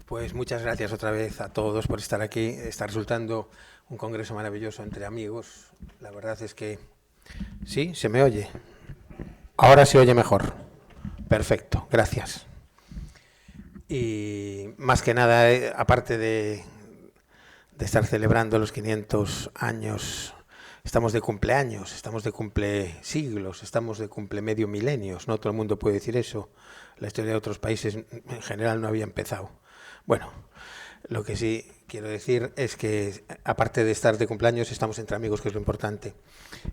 Pues muchas gracias otra vez a todos por estar aquí. Está resultando un congreso maravilloso entre amigos. La verdad es que sí, se me oye. Ahora se oye mejor. Perfecto, gracias. Y más que nada, aparte de estar celebrando los 500 años, estamos de cumpleaños, estamos de cumple siglos, estamos de cumple medio milenios. No todo el mundo puede decir eso. La historia de otros países en general no había empezado. Bueno, lo que sí quiero decir es que, aparte de estar de cumpleaños, estamos entre amigos, que es lo importante.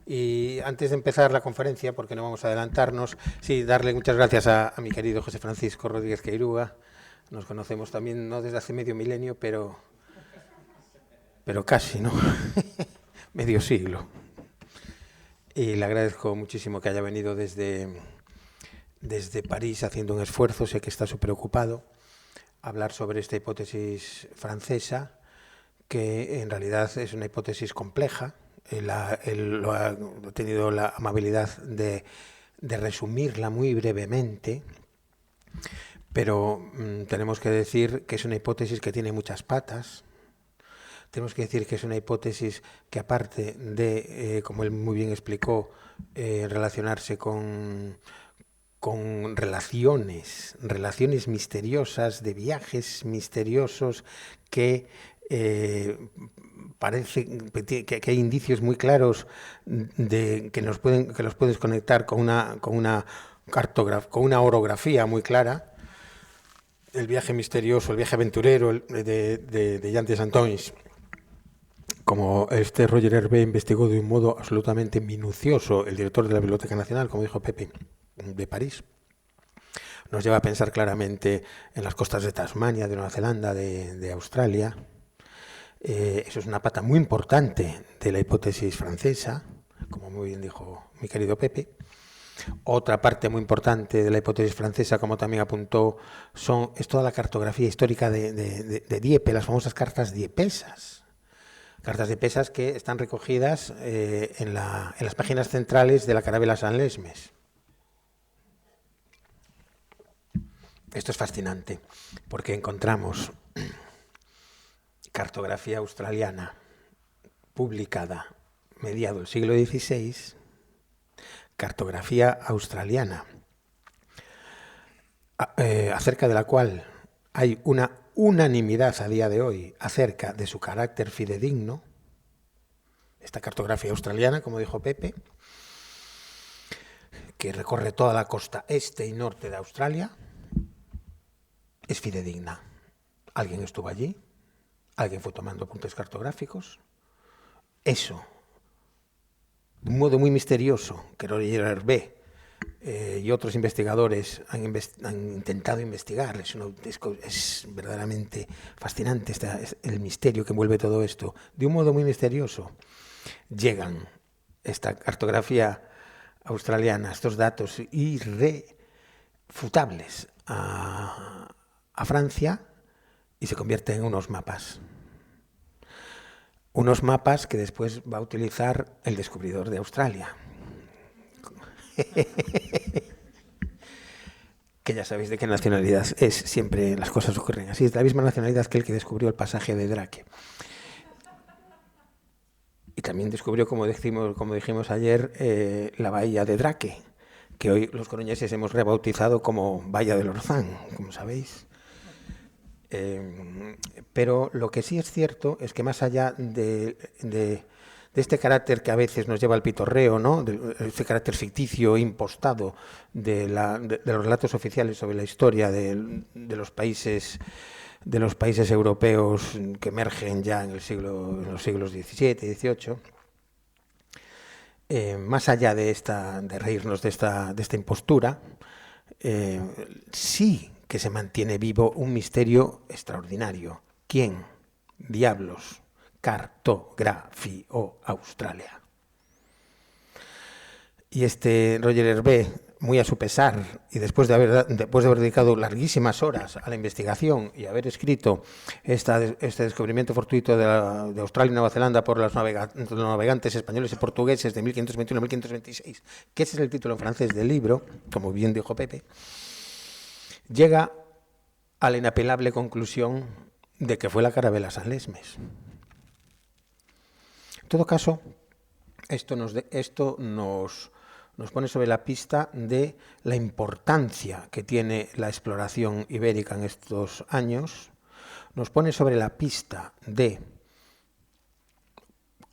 Y antes de empezar la conferencia, porque no vamos a adelantarnos, sí, darle muchas gracias a mi querido José Francisco Rodríguez Queirúa. Nos conocemos también, no desde hace medio milenio, pero casi, ¿no? Medio siglo. Y le agradezco muchísimo que haya venido desde París haciendo un esfuerzo, sé que está súper ocupado, a hablar sobre esta hipótesis francesa, que en realidad es una hipótesis compleja. Él ha tenido la amabilidad de resumirla muy brevemente, pero tenemos que decir que es una hipótesis que tiene muchas patas. Tenemos que decir que es una hipótesis que, aparte de, como él muy bien explicó, relacionarse con relaciones misteriosas, de viajes misteriosos que parece que hay indicios muy claros de que los puedes conectar con una orografía muy clara. El viaje misterioso, el viaje aventurero de Jean de Saint-Oens, como Roger Hervé investigó de un modo absolutamente minucioso, el director de la Biblioteca Nacional, como dijo Pepe, de París, nos lleva a pensar claramente en las costas de Tasmania, de Nueva Zelanda, de Australia. Eso es una pata muy importante de la hipótesis francesa, como muy bien dijo mi querido Pepe. Otra parte muy importante de la hipótesis francesa, como también apuntó, es toda la cartografía histórica de Dieppe, las famosas cartas diepesas. Cartas diepesas que están recogidas en las páginas centrales de la Carabela San Lesmes. Esto es fascinante, porque encontramos cartografía australiana publicada mediado del siglo XVI, cartografía australiana acerca de la cual hay una unanimidad a día de hoy acerca de su carácter fidedigno. Esta cartografía australiana, como dijo Pepe, que recorre toda la costa este y norte de Australia, es fidedigna. Alguien estuvo allí, alguien fue tomando apuntes cartográficos. Eso, de un modo muy misterioso, que Roger Hervé y otros investigadores han intentado investigar. Es verdaderamente fascinante el misterio que envuelve todo esto. De un modo muy misterioso llegan esta cartografía australiana, estos datos irrefutables a Francia, y se convierten en unos mapas. Unos mapas que después va a utilizar el descubridor de Australia. Que ya sabéis de qué nacionalidad es, siempre las cosas ocurren así. Es de la misma nacionalidad que el que descubrió el pasaje de Drake. Y también descubrió, como dijimos ayer, la bahía de Drake, que hoy los coruñeses hemos rebautizado como Bahía del Orzán, como sabéis. Pero lo que sí es cierto es que, más allá de este carácter que a veces nos lleva al pitorreo, ¿no? De este carácter ficticio, impostado de los relatos oficiales sobre la historia de los países europeos que emergen ya en los siglos XVII y XVIII, más allá de reírnos de esta impostura, sí que se mantiene vivo un misterio extraordinario. ¿Quién diablos cartografió Australia? Y Roger Hervé, muy a su pesar, y después de haber dedicado larguísimas horas a la investigación y haber escrito este descubrimiento fortuito de Australia y Nueva Zelanda por los navegantes españoles y portugueses de 1521 a 1526, que ese es el título en francés del libro, como bien dijo Pepe, llega a la inapelable conclusión de que fue la carabela San Lesmes. En todo caso, esto nos pone sobre la pista de la importancia que tiene la exploración ibérica en estos años, nos pone sobre la pista de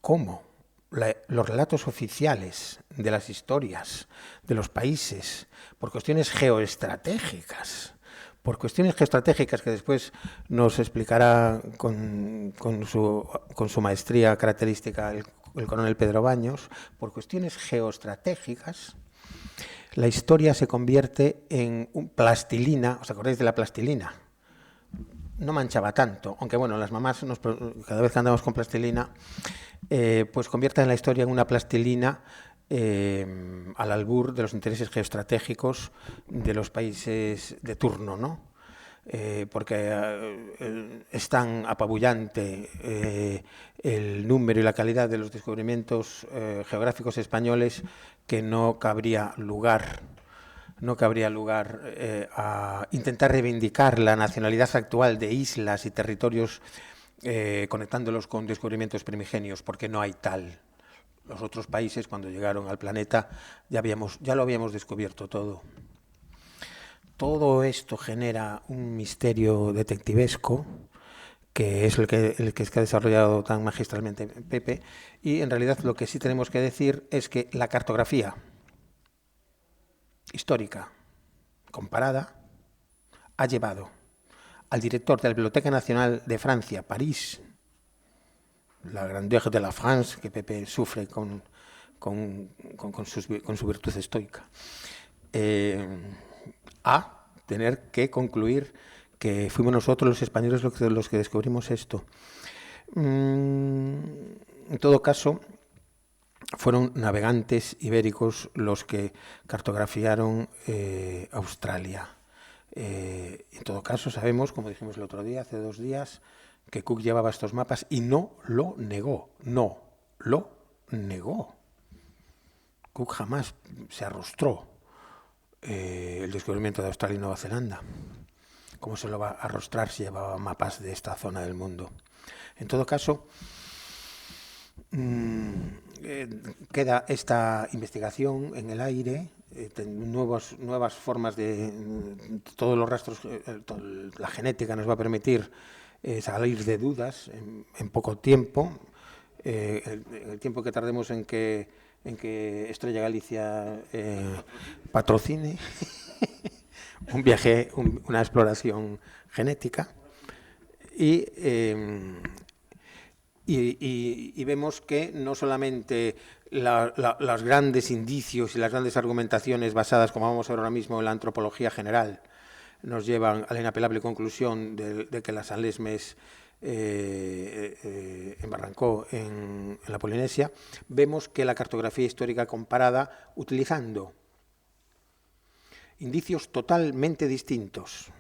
cómo los relatos oficiales de las historias de los países, por cuestiones geoestratégicas que después nos explicará con su maestría característica el coronel Pedro Baños, por cuestiones geoestratégicas, la historia se convierte en plastilina. ¿Os acordáis de la plastilina? No manchaba tanto, aunque bueno, las mamás cada vez que andamos con plastilina, pues convierten la historia en una plastilina al albur de los intereses geoestratégicos de los países de turno, ¿no? Porque es tan apabullante el número y la calidad de los descubrimientos geográficos españoles que no cabría lugar a intentar reivindicar la nacionalidad actual de islas y territorios conectándolos con descubrimientos primigenios, porque no hay tal. Los otros países, cuando llegaron al planeta, ya lo habíamos descubierto todo. Todo esto genera un misterio detectivesco, que es el que ha desarrollado tan magistralmente Pepe, y en realidad lo que sí tenemos que decir es que la cartografía histórica comparada ha llevado al director de la Biblioteca Nacional de Francia, París, la grandeur de la France, que Pepe sufre con su virtud estoica, a tener que concluir que fuimos nosotros los españoles los que descubrimos esto. En todo caso, fueron navegantes ibéricos los que cartografiaron Australia. En todo caso, sabemos, como dijimos el otro día, hace 2 días, que Cook llevaba estos mapas y no lo negó. Cook jamás se arrostró el descubrimiento de Australia y Nueva Zelanda. ¿Cómo se lo va a arrostrar si llevaba mapas de esta zona del mundo? En todo caso, queda esta investigación en el aire, nuevas formas de todos los rastros, la genética nos va a permitir salir de dudas en poco tiempo, el tiempo que tardemos en que Estrella Galicia patrocine un viaje, una exploración genética, y vemos que no solamente los grandes indicios y las grandes argumentaciones basadas, como vamos a ver ahora mismo, en la antropología general, nos llevan a la inapelable conclusión de que la San Lesmes embarrancó en la Polinesia. Vemos que la cartografía histórica comparada, utilizando indicios totalmente distintos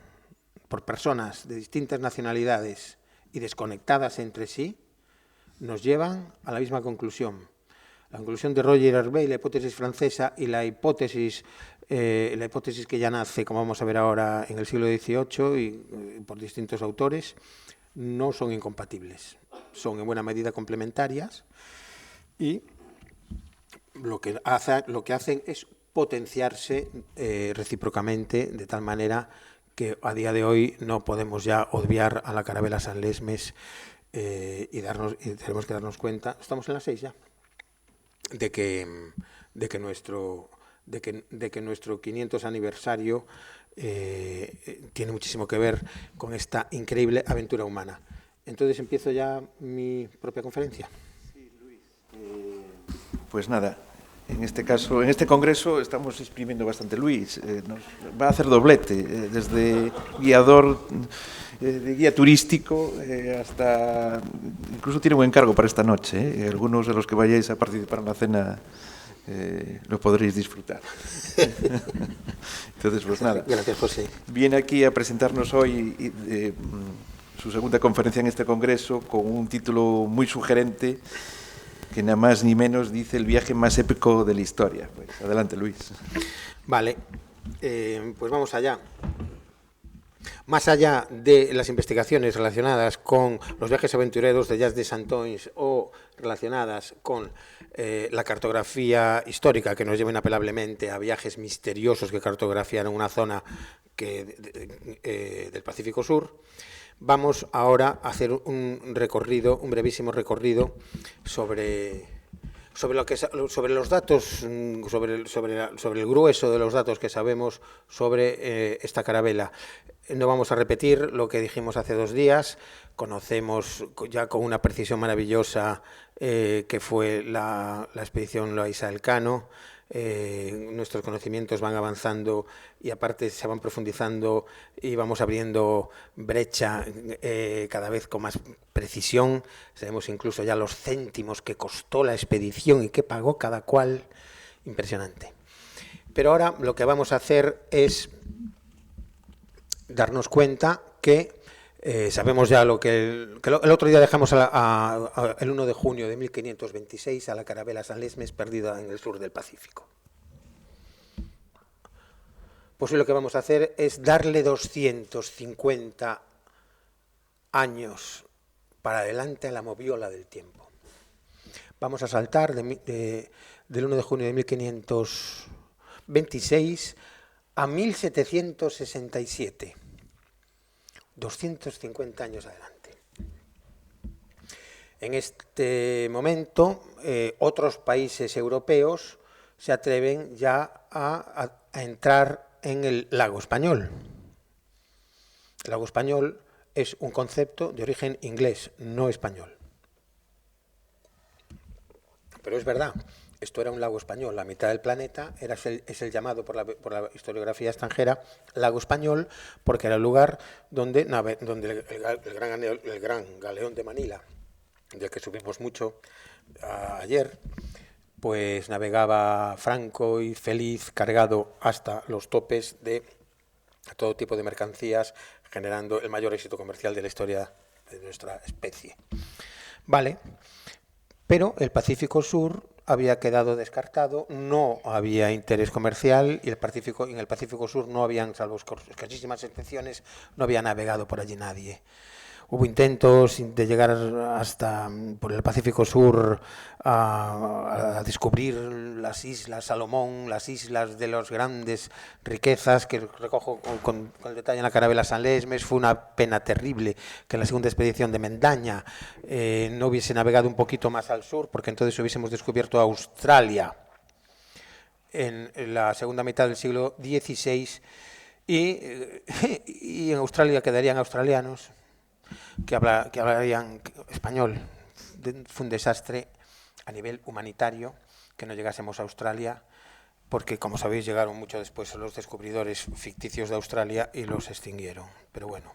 por personas de distintas nacionalidades y desconectadas entre sí, nos llevan a la misma conclusión. La conclusión de Roger Herbey, la hipótesis francesa, y la hipótesis que ya nace, como vamos a ver ahora, en el siglo XVIII y por distintos autores, no son incompatibles. Son en buena medida complementarias y lo que hacen es potenciarse recíprocamente, de tal manera que a día de hoy no podemos ya obviar a la carabela San Lesmes y tenemos que darnos cuenta, estamos en las 6 ya, de que nuestro 500 aniversario tiene muchísimo que ver con esta increíble aventura humana. Entonces empiezo ya mi propia conferencia. Sí, Luis. Pues nada, en este caso, en este congreso estamos exprimiendo bastante. Luis nos va a hacer doblete, desde guiador, de guía turístico, hasta incluso tiene un encargo para esta noche. Algunos de los que vayáis a participar en la cena lo podréis disfrutar. Entonces, pues nada. Gracias, José. Viene aquí a presentarnos hoy su segunda conferencia en este congreso con un título muy sugerente, que nada más ni menos dice el viaje más épico de la historia. Pues adelante, Luis. Vale, pues vamos allá. Más allá de las investigaciones relacionadas con los viajes aventureros de Jas de Santoins o relacionadas con la cartografía histórica que nos lleva inapelablemente a viajes misteriosos que cartografiaron una zona del Pacífico Sur, vamos ahora a hacer un brevísimo recorrido sobre los datos, sobre el grueso de los datos que sabemos sobre esta carabela. No vamos a repetir lo que dijimos hace 2 días. Conocemos ya con una precisión maravillosa que fue la expedición Loaysa Elcano. Nuestros conocimientos van avanzando y aparte se van profundizando y vamos abriendo brecha cada vez con más precisión. Sabemos incluso ya los céntimos que costó la expedición y que pagó cada cual. Impresionante. Pero ahora lo que vamos a hacer es darnos cuenta que sabemos ya lo que el otro día dejamos el 1 de junio de 1526 a la carabela San Lesmes perdida en el sur del Pacífico. Pues lo que vamos a hacer es darle 250 años para adelante a la moviola del tiempo. Vamos a saltar del 1 de junio de 1526 a 1767. 250 años adelante. En este momento, otros países europeos se atreven ya a entrar en el lago español. El lago español es un concepto de origen inglés, no español. Pero es verdad, esto era un lago español, la mitad del planeta es el llamado por la historiografía extranjera lago español, porque era el lugar donde el gran galeón de Manila, del que supimos mucho ayer, pues navegaba franco y feliz, cargado hasta los topes de todo tipo de mercancías, generando el mayor éxito comercial de la historia de nuestra especie. Vale, pero el Pacífico Sur había quedado descartado, no había interés comercial y en el Pacífico Sur no habían, salvo escasísimas excepciones, no había navegado por allí nadie. Hubo intentos de llegar hasta por el Pacífico Sur a descubrir las islas Salomón, las islas de las grandes riquezas, que recojo con detalle en la carabela San Lesmes. Fue una pena terrible que en la segunda expedición de Mendaña no hubiese navegado un poquito más al sur, porque entonces hubiésemos descubierto Australia en la segunda mitad del siglo XVI y en Australia quedarían australianos que hablarían español. Fue un desastre a nivel humanitario que no llegásemos a Australia, porque, como sabéis, llegaron mucho después los descubridores ficticios de Australia y los extinguieron. Pero bueno,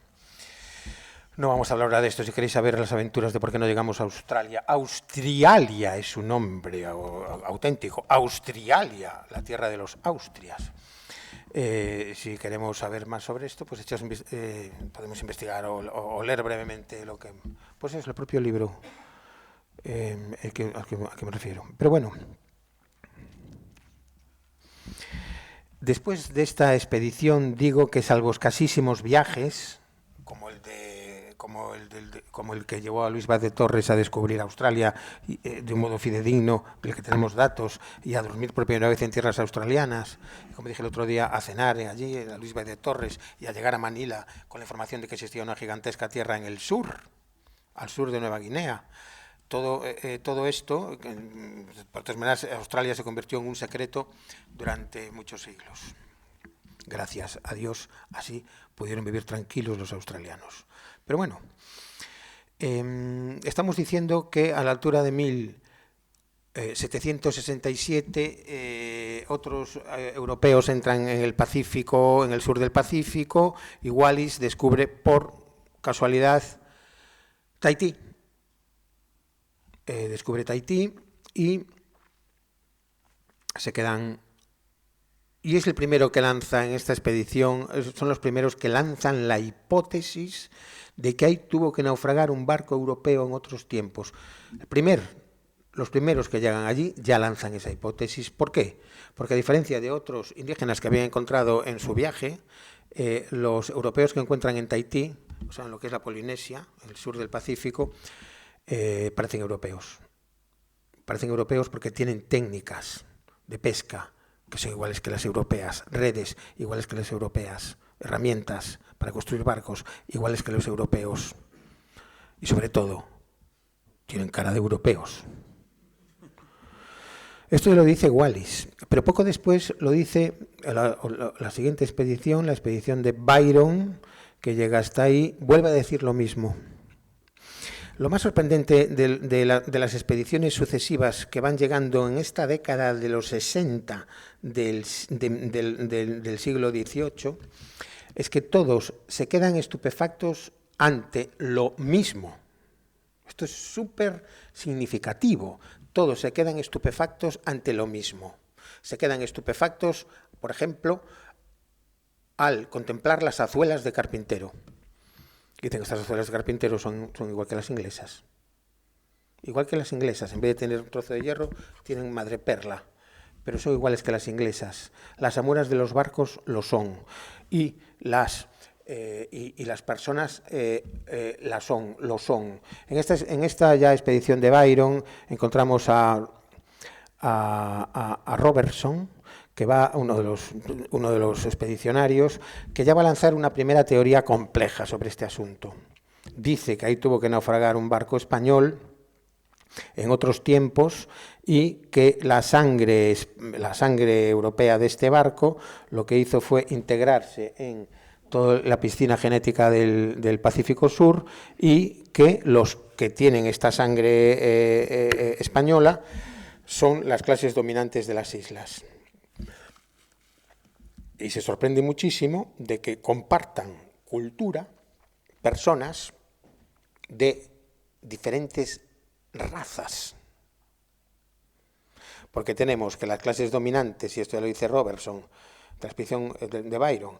no vamos a hablar ahora de esto. Si queréis saber las aventuras de por qué no llegamos a Australia, Austrialia es su nombre auténtico, Austrialia, la tierra de los Austrias. Si queremos saber más sobre esto, pues podemos investigar o leer brevemente lo que pues es el propio libro al que me refiero. Pero bueno, después de esta expedición, digo que salvo escasísimos viajes, como el que llevó a Luis Vaz de Torres a descubrir Australia de un modo fidedigno, del que tenemos datos, y a dormir por primera vez en tierras australianas, y, como dije el otro día, a cenar allí a Luis Vaz de Torres y a llegar a Manila con la información de que existía una gigantesca tierra en el sur, al sur de Nueva Guinea. Todo esto, por todas maneras, Australia se convirtió en un secreto durante muchos siglos. Gracias a Dios, así pudieron vivir tranquilos los australianos. Pero bueno, estamos diciendo que a la altura de 1767 otros europeos entran en el Pacífico, en el sur del Pacífico, y Wallis descubre por casualidad Tahití. Descubre Tahití y se quedan. Y es el primero que lanza en esta expedición, son los primeros que lanzan la hipótesis de que ahí tuvo que naufragar un barco europeo en otros tiempos. Los primeros que llegan allí ya lanzan esa hipótesis. ¿Por qué? Porque a diferencia de otros indígenas que habían encontrado en su viaje, los europeos que encuentran en Tahití, o sea, en lo que es la Polinesia, el sur del Pacífico, parecen europeos. Parecen europeos porque tienen técnicas de pesca que son iguales que las europeas, redes iguales que las europeas, herramientas para construir barcos iguales que los europeos. Y sobre todo, tienen cara de europeos. Esto lo dice Wallis, pero poco después lo dice la siguiente expedición, la expedición de Byron, que llega hasta ahí, vuelve a decir lo mismo. Lo más sorprendente de las expediciones sucesivas que van llegando en esta década de los 60 del siglo XVIII es que todos se quedan estupefactos ante lo mismo. Esto es súper significativo. Todos se quedan estupefactos ante lo mismo. Se quedan estupefactos, por ejemplo, al contemplar las azuelas de carpintero. Dicen que estas azuelas de carpintero son igual que las inglesas. Igual que las inglesas, en vez de tener un trozo de hierro, tienen madreperla, pero son iguales que las inglesas. Las amuras de los barcos lo son, y las personas lo son. En esta ya expedición de Byron encontramos a Robertson, que va uno de los expedicionarios, que ya va a lanzar una primera teoría compleja sobre este asunto. Dice que ahí tuvo que naufragar un barco español en otros tiempos y que la sangre europea de este barco lo que hizo fue integrarse en toda la piscina genética del Pacífico Sur, y que los que tienen esta sangre española son las clases dominantes de las islas. Y se sorprende muchísimo de que compartan cultura personas de diferentes razas. Porque tenemos que las clases dominantes, y esto ya lo dice Robertson, de la expedición de Byron,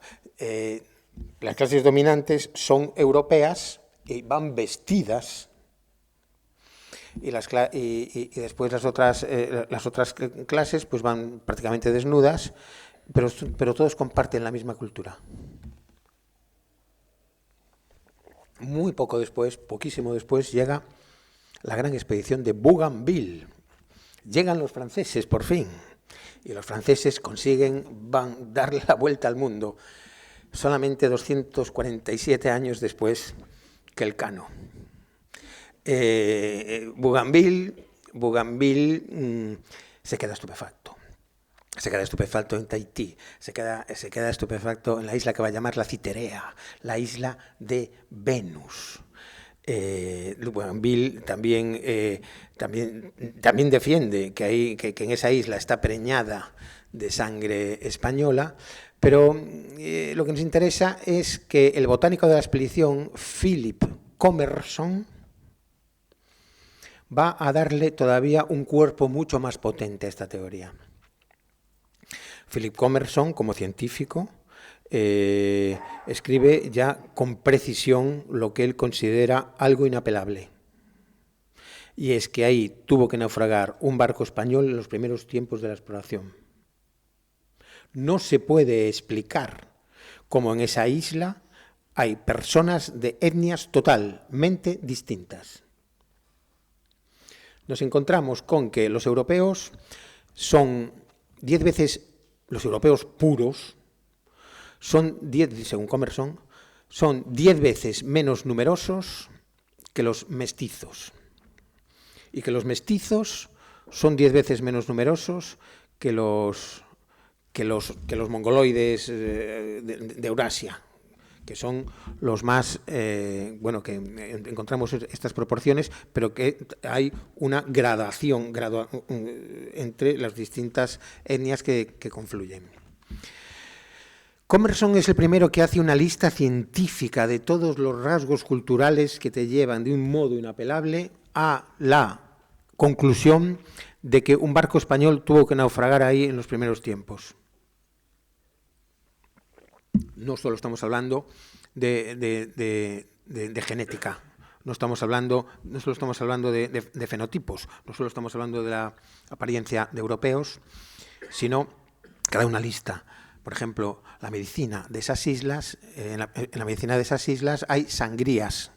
las clases dominantes son europeas y van vestidas, y después las otras clases pues van prácticamente desnudas, pero todos comparten la misma cultura. Muy poco después, poquísimo después, llega la gran expedición de Bougainville. Llegan los franceses, por fin, y los franceses van darle la vuelta al mundo solamente 247 años después que Elcano. Bougainville se queda estupefacto. Se queda estupefacto en Tahití, se queda estupefacto en la isla que va a llamar la Citerea, la isla de Venus. Bougainville también defiende que en esa isla está preñada de sangre española, pero lo que nos interesa es que el botánico de la expedición, Philip Commerson, va a darle todavía un cuerpo mucho más potente a esta teoría. Philip Commerson, como científico, escribe ya con precisión lo que él considera algo inapelable. Y es que ahí tuvo que naufragar un barco español en los primeros tiempos de la exploración. No se puede explicar cómo en esa isla hay personas de etnias totalmente distintas. Nos encontramos con que los europeos son 10 veces... Los europeos puros según Commerson, son 10 veces menos numerosos que los mestizos. Y que los mestizos son 10 veces menos numerosos que los mongoloides de Eurasia, que son los más, que encontramos estas proporciones, pero que hay una gradación entre las distintas etnias que confluyen. Commerson es el primero que hace una lista científica de todos los rasgos culturales que te llevan de un modo inapelable a la conclusión de que un barco español tuvo que naufragar ahí en los primeros tiempos. No solo estamos hablando de genética, no solo estamos hablando de fenotipos, no solo estamos hablando de la apariencia de europeos, sino que da una lista Por ejemplo, la medicina de esas islas, en la medicina de esas islas hay sangrías.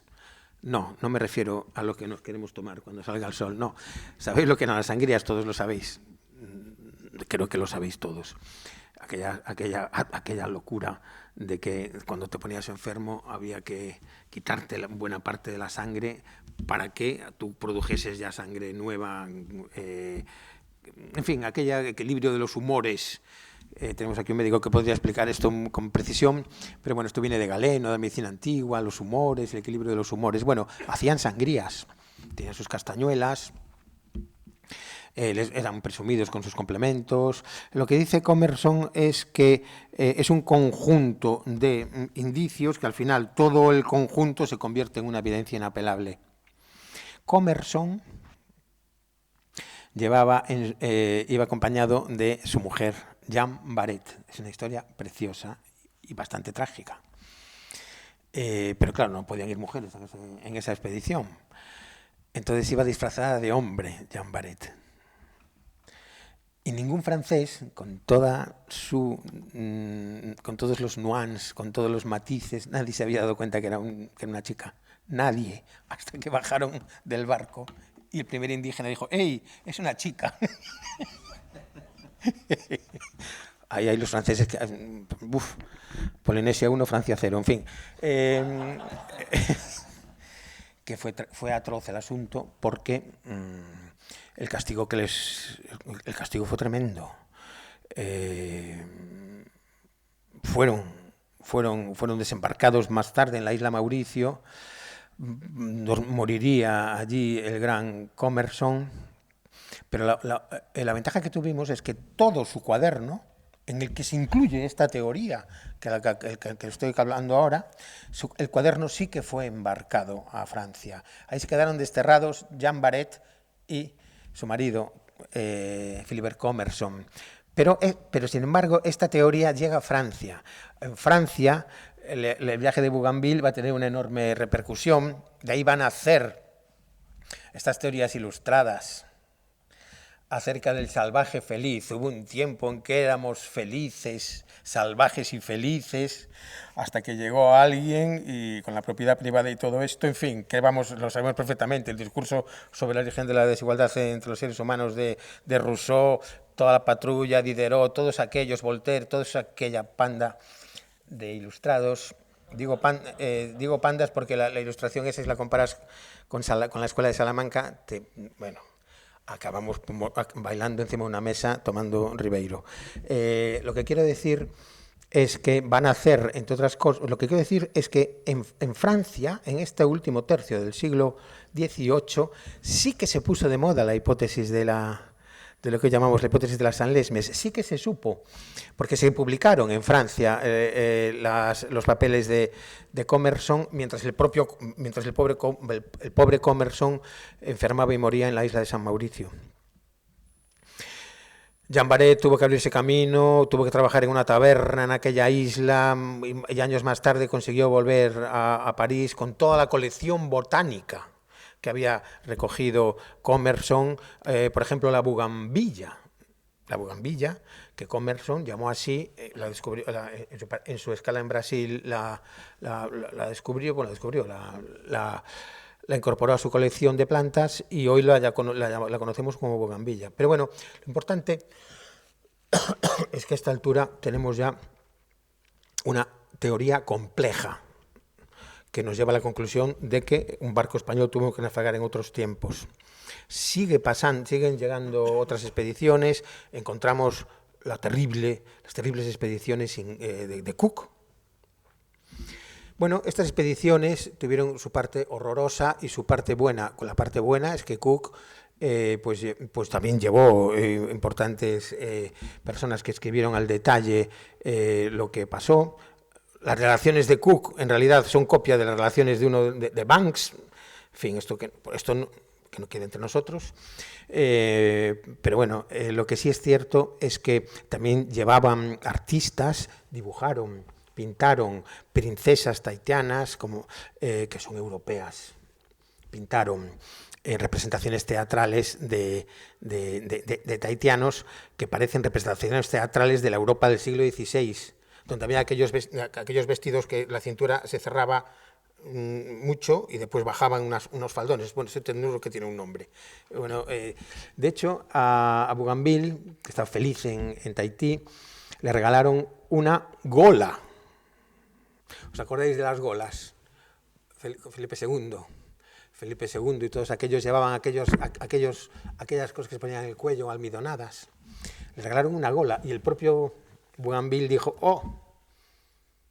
No me refiero a lo que nos queremos tomar cuando salga el sol, no. ¿Sabéis lo que eran las sangrías? Todos lo sabéis. Creo que lo sabéis todos. Aquella locura de que cuando te ponías enfermo había que quitarte buena parte de la sangre para que tú produjeses ya sangre nueva. En fin, aquel equilibrio de los humores. Tenemos aquí un médico que podría explicar esto con precisión, pero bueno, esto viene de Galeno, de la medicina antigua, los humores, el equilibrio de los humores. Bueno, hacían sangrías, tenían sus castañuelas, eran presumidos con sus complementos. Lo que dice Commerson es que es un conjunto de indicios que al final todo el conjunto se convierte en una evidencia inapelable. Commerson iba acompañado de su mujer, Jeanne Barret. Es una historia preciosa y bastante trágica. Pero claro, no podían ir mujeres en esa expedición. Entonces iba disfrazada de hombre, Jeanne Barret. Y ningún francés, con todos los nuances, con todos los matices, nadie se había dado cuenta que era una chica. Nadie, hasta que bajaron del barco y el primer indígena dijo: ¡Ey, es una chica! Ahí hay los franceses que... Polinesia 1, Francia 0, en fin. Que fue atroz el asunto porque el castigo fue tremendo. Fueron desembarcados más tarde en la isla Mauricio. Moriría allí el gran Commerson, pero la ventaja que tuvimos es que todo su cuaderno, en el que se incluye esta teoría que estoy hablando ahora, el cuaderno sí que fue embarcado a Francia. Ahí se quedaron desterrados Jeanne Barret y su marido, Philibert Commerson. Pero sin embargo, esta teoría llega a Francia. En Francia, el viaje de Bougainville va a tener una enorme repercusión. De ahí van a nacer estas teorías ilustradas acerca del salvaje feliz. Hubo un tiempo en que éramos felices, salvajes y felices, hasta que llegó alguien y con la propiedad privada y todo esto, en fin, que lo sabemos perfectamente, el discurso sobre el origen de la desigualdad entre los seres humanos de Rousseau, toda la patrulla, Diderot, todos aquellos, Voltaire, toda aquella panda de ilustrados. Digo pandas porque la ilustración esa, si la comparas con la escuela de Salamanca, acabamos bailando encima de una mesa tomando Ribeiro. Lo que quiero decir es que van a hacer, entre otras cosas, lo que quiero decir es que en Francia, en este último tercio del siglo XVIII, sí que se puso de moda la hipótesis de lo que llamamos la hipótesis de las Saint-Lesmes. Sí que se supo, porque se publicaron en Francia los papeles de Commerson, mientras el pobre Commerson enfermaba y moría en la isla de San Mauricio. Jeanne Barret tuvo que abrirse camino, tuvo que trabajar en una taberna en aquella isla y años más tarde consiguió volver a París con toda la colección botánica que había recogido Commerson, por ejemplo, la bugambilia, que Commerson llamó así, la descubrió en su escala en Brasil, la incorporó a su colección de plantas y hoy la conocemos como bugambilia. Pero bueno, lo importante es que a esta altura tenemos ya una teoría compleja que nos lleva a la conclusión de que un barco español tuvo que navegar en otros tiempos. Siguen llegando otras expediciones, encontramos las terribles expediciones de Cook. Bueno, estas expediciones tuvieron su parte horrorosa y su parte buena. Con la parte buena es que Cook pues también llevó importantes personas que escribieron al detalle lo que pasó. Las relaciones de Cook en realidad son copia de las relaciones de Banks. En fin, esto no, que no quede entre nosotros. Pero bueno, lo que sí es cierto es que también llevaban artistas, dibujaron, pintaron princesas tahitianas que son europeas. Pintaron en representaciones teatrales de tahitianos que parecen representaciones teatrales de la Europa del siglo XVI, donde había aquellos vestidos que la cintura se cerraba mucho y después bajaban unos faldones. Bueno, ese tenuro que tiene un nombre. Bueno, de hecho, a Bougainville, que está feliz en Tahití, le regalaron una gola. ¿Os acordáis de las golas? Felipe II y todos aquellos llevaban aquellas cosas que se ponían en el cuello, almidonadas. Les regalaron una gola y el propio Bougainville dijo: oh,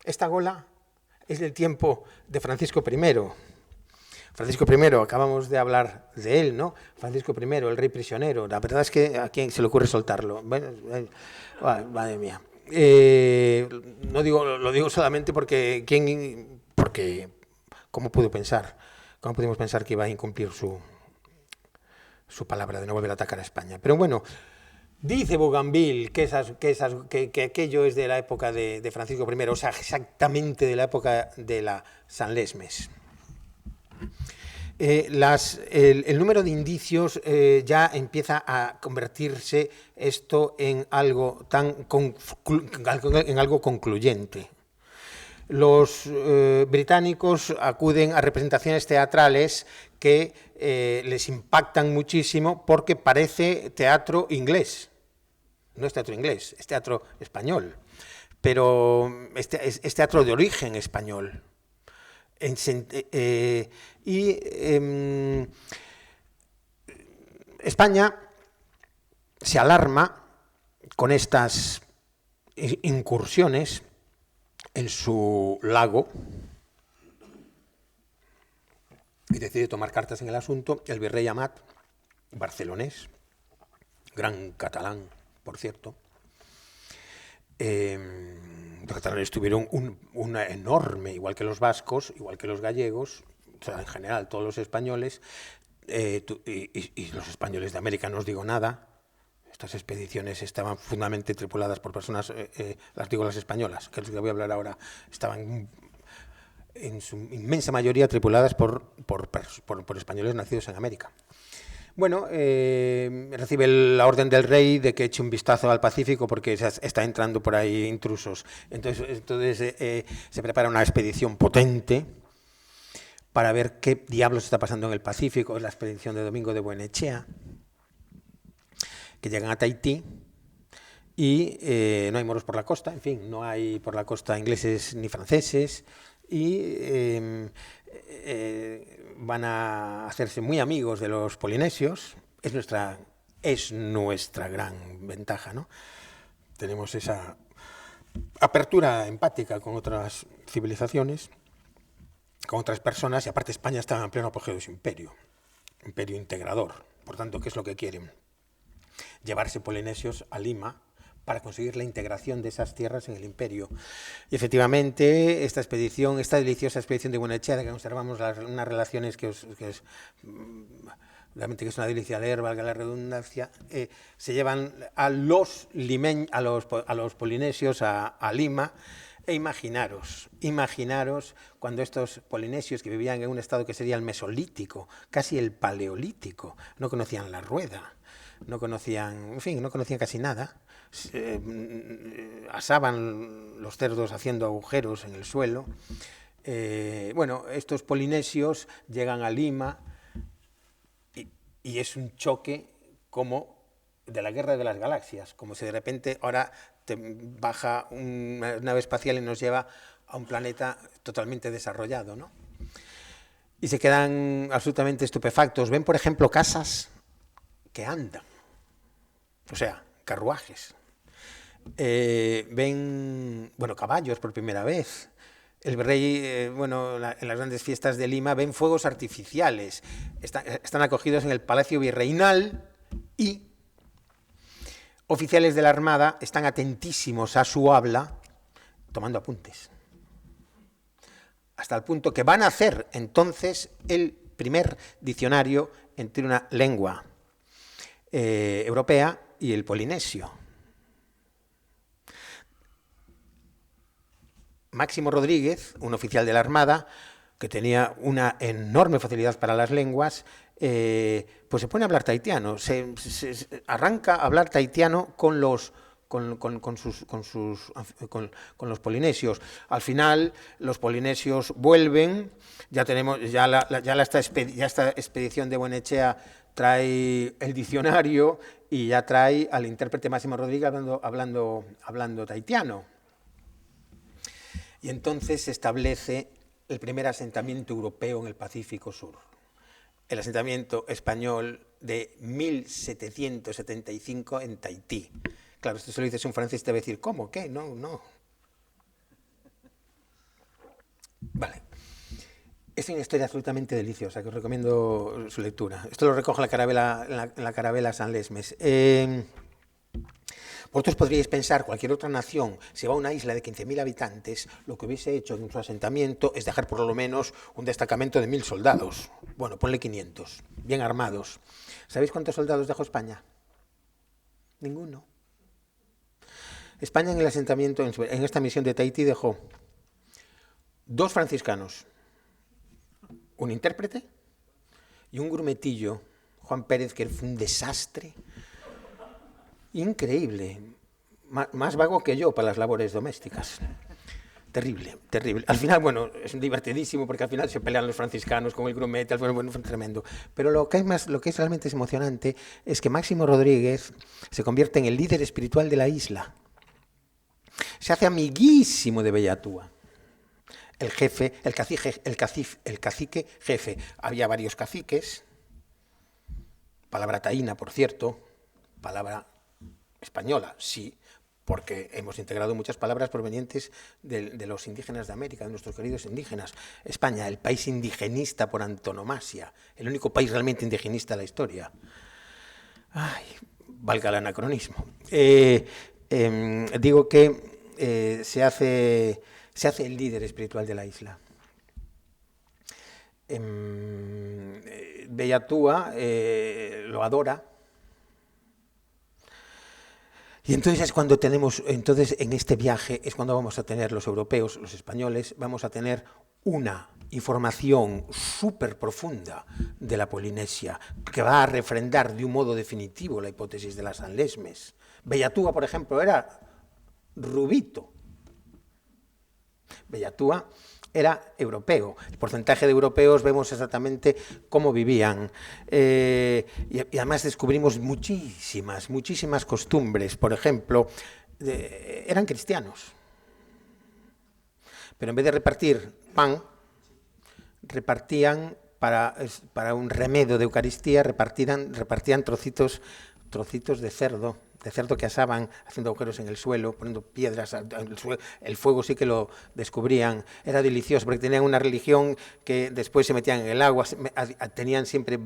esta gola es del tiempo de Francisco I. Francisco I, acabamos de hablar de él, ¿no? Francisco I, el rey prisionero. La verdad es que a quién se le ocurre soltarlo. Bueno, madre mía. No digo, lo digo solamente porque ¿cómo pudo pensar? ¿Cómo pudimos pensar que iba a incumplir su palabra de no volver a atacar a España? Pero bueno, dice Bougainville que aquello es de la época de Francisco I, o sea, exactamente de la época de la Sanlesmes. El número de indicios ya empieza a convertirse esto en algo concluyente. Los británicos acuden a representaciones teatrales que les impactan muchísimo porque parece teatro inglés. No es teatro inglés, es teatro español, pero es teatro de origen español. España se alarma con estas incursiones en su lago y decide tomar cartas en el asunto. El virrey Amat, barcelonés, gran catalán, por cierto. Los catalanes tuvieron una enorme, igual que los vascos, igual que los gallegos, o sea, en general todos los españoles, y los españoles de América, no os digo nada. Estas expediciones estaban fundamentalmente tripuladas por personas, las españolas, que es lo que voy a hablar ahora, estaban en su inmensa mayoría tripuladas por españoles nacidos en América. Bueno, recibe la orden del rey de que eche un vistazo al Pacífico porque está entrando por ahí intrusos. Entonces se prepara una expedición potente para ver qué diablos está pasando en el Pacífico. Es la expedición de Domingo de Buenechea, que llegan a Tahití y no hay moros por la costa, en fin, no hay por la costa ingleses ni franceses y van a hacerse muy amigos de los polinesios. Es nuestra gran ventaja, ¿no? Tenemos esa apertura empática con otras civilizaciones, con otras personas, y aparte España estaba en pleno apogeo de su imperio integrador. Por tanto, ¿qué es lo que quieren? Llevarse polinesios a Lima para conseguir la integración de esas tierras en el imperio. Y efectivamente, esta deliciosa expedición de Buenechea, de que conservamos unas relaciones realmente que es una delicia leer, valga la redundancia, se llevan a los polinesios a Lima. E imaginaros cuando estos polinesios que vivían en un estado que sería el mesolítico, casi el paleolítico, no conocían la rueda, no conocían casi nada, asaban los cerdos haciendo agujeros en el suelo. Bueno, estos polinesios llegan a Lima y es un choque como de la Guerra de las Galaxias, como si de repente ahora te baja una nave espacial y nos lleva a un planeta totalmente desarrollado, ¿no? Y se quedan absolutamente estupefactos. Ven, por ejemplo, casas que andan, o sea, carruajes. Ven, caballos por primera vez. El rey, en las grandes fiestas de Lima, ven fuegos artificiales. Están acogidos en el Palacio Virreinal y oficiales de la Armada están atentísimos a su habla, tomando apuntes. Hasta el punto que van a hacer entonces el primer diccionario entre una lengua europea y el polinesio. Máximo Rodríguez, un oficial de la Armada, que tenía una enorme facilidad para las lenguas, pues se pone a hablar tahitiano, arranca a hablar tahitiano con los polinesios. Al final, los polinesios vuelven, esta expedición de Buenechea trae el diccionario y ya trae al intérprete Máximo Rodríguez hablando tahitiano. Y entonces se establece el primer asentamiento europeo en el Pacífico Sur. El asentamiento español de 1775 en Tahití. Claro, esto se lo dices a un francés, te va a decir, ¿cómo? ¿Qué? No, no. Vale. Es una historia absolutamente deliciosa, que os recomiendo su lectura. Esto lo recoge en la carabela San Lesmes. Vosotros podríais pensar, cualquier otra nación, si va a una isla de 15.000 habitantes, lo que hubiese hecho en su asentamiento es dejar por lo menos un destacamento de 1.000 soldados. Bueno, ponle 500, bien armados. ¿Sabéis cuántos soldados dejó España? Ninguno. España en el asentamiento, en esta misión de Tahití, dejó 2 franciscanos, un intérprete y un grumetillo, Juan Pérez, que fue un desastre increíble, más vago que yo para las labores domésticas. Terrible, terrible. Al final, bueno, es divertidísimo porque al final se pelean los franciscanos con el grumete, bueno, fue tremendo. Pero lo que es realmente emocionante es que Máximo Rodríguez se convierte en el líder espiritual de la isla. Se hace amiguísimo de Bellatúa. El jefe, el cacique jefe. Había varios caciques, palabra taína, por cierto, palabra española, sí, porque hemos integrado muchas palabras provenientes de los indígenas de América, de nuestros queridos indígenas. España, el país indigenista por antonomasia, el único país realmente indigenista de la historia. Ay, valga el anacronismo. Digo que se hace el líder espiritual de la isla. Bellatúa lo adora. Y entonces es cuando en este viaje es cuando vamos a tener los europeos, los españoles, vamos a tener una información súper profunda de la Polinesia, que va a refrendar de un modo definitivo la hipótesis de la San Lesmes. Bellatúa, por ejemplo, era rubito. Bellatúa era europeo. El porcentaje de europeos vemos exactamente cómo vivían. Y además descubrimos muchísimas costumbres. Por ejemplo, eran cristianos. Pero en vez de repartir pan, repartían para un remedio de Eucaristía, repartían trocitos de cerdo que asaban haciendo agujeros en el suelo, poniendo piedras en el suelo. El fuego sí que lo descubrían. Era delicioso porque tenían una religión que después se metían en el agua, tenían siempre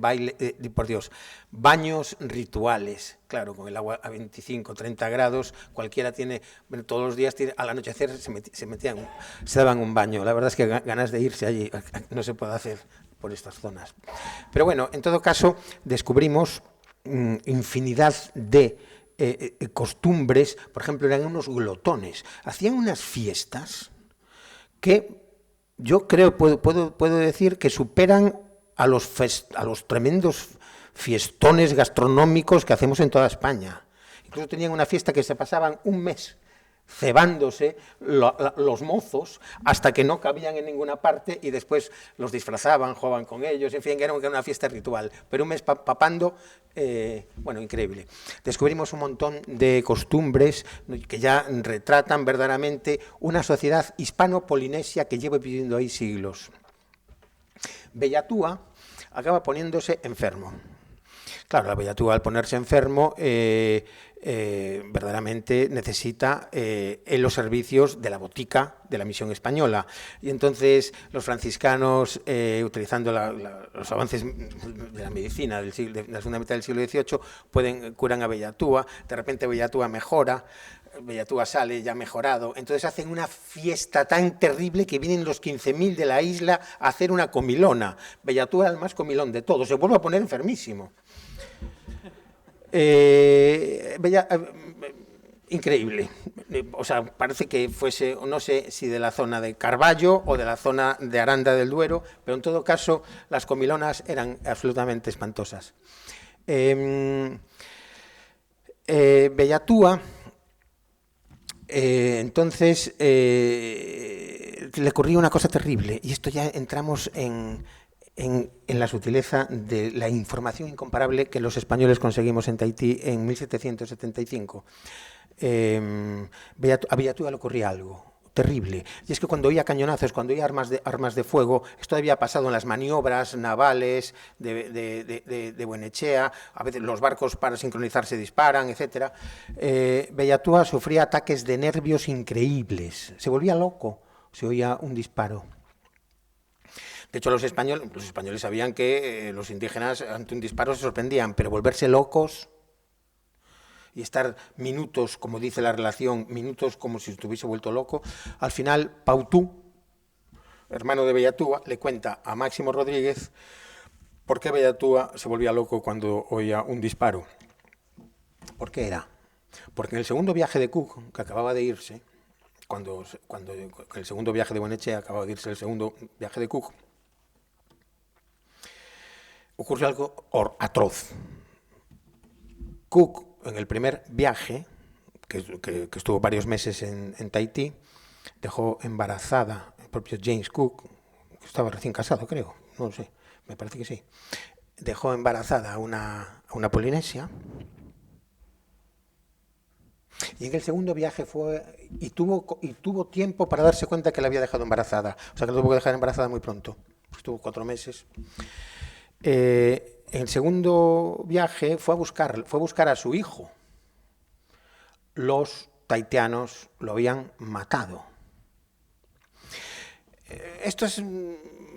baños rituales. Claro, con el agua a 25, 30 grados, cualquiera tiene, bueno, todos los días al anochecer se daban un baño. La verdad es que ganas de irse allí no se puede hacer por estas zonas. Pero bueno, en todo caso, descubrimos infinidad de costumbres. Por ejemplo, eran unos glotones, hacían unas fiestas que yo creo, puedo decir que superan a los tremendos fiestones gastronómicos que hacemos en toda España. Incluso tenían una fiesta que se pasaban un mes cebándose los mozos hasta que no cabían en ninguna parte y después los disfrazaban, jugaban con ellos, en fin, era una fiesta ritual, pero un mes papando, bueno, increíble. Descubrimos un montón de costumbres que ya retratan verdaderamente una sociedad hispano-polinesia que lleva viviendo ahí siglos. Bellatúa acaba poniéndose enfermo. Claro, la Bellatúa al ponerse enfermo verdaderamente necesita los servicios de la botica de la misión española. Y entonces los franciscanos, utilizando los avances de la medicina de la segunda mitad del siglo XVIII, curan a Bellatúa. De repente Bellatúa mejora, Bellatúa sale ya mejorado. Entonces hacen una fiesta tan terrible que vienen los 15.000 de la isla a hacer una comilona. Bellatúa era el más comilón de todos, se vuelve a poner enfermísimo. increíble. O sea, parece que fuese, no sé si de la zona de Carballo o de la zona de Aranda del Duero, pero en todo caso las comilonas eran absolutamente espantosas. Bellátúa, entonces, le ocurría una cosa terrible, y esto ya entramos en la sutileza de la información incomparable que los españoles conseguimos en Tahití en 1775. A Bellátúa le ocurría algo terrible, y es que cuando oía cañonazos, cuando oía armas de fuego, esto había pasado en las maniobras navales de Buenechea, a veces los barcos para sincronizarse disparan, etc. Bellátúa sufría ataques de nervios increíbles, se volvía loco, se oía un disparo. De hecho, los españoles sabían que los indígenas ante un disparo se sorprendían, pero volverse locos y estar minutos, como dice la relación, minutos como si estuviese vuelto loco. Al final, Pautú, hermano de Bellátúa, le cuenta a Máximo Rodríguez por qué Bellátúa se volvía loco cuando oía un disparo. ¿Por qué era? Porque en el segundo viaje de Cook, que acababa de irse, cuando el segundo viaje de Buenechea acababa de irse, el segundo viaje de Cook, ocurrió algo atroz. Cook, en el primer viaje, que estuvo varios meses en Tahití, dejó embarazada el propio James Cook, que estaba recién casado, creo, no lo sé, me parece que sí. Dejó embarazada a una polinesia, y en el segundo viaje tuvo tiempo para darse cuenta que la había dejado embarazada. O sea, que la tuvo que dejar embarazada muy pronto. Estuvo 4 meses. En el segundo viaje fue a buscar a su hijo. Los tahitianos lo habían matado. Estos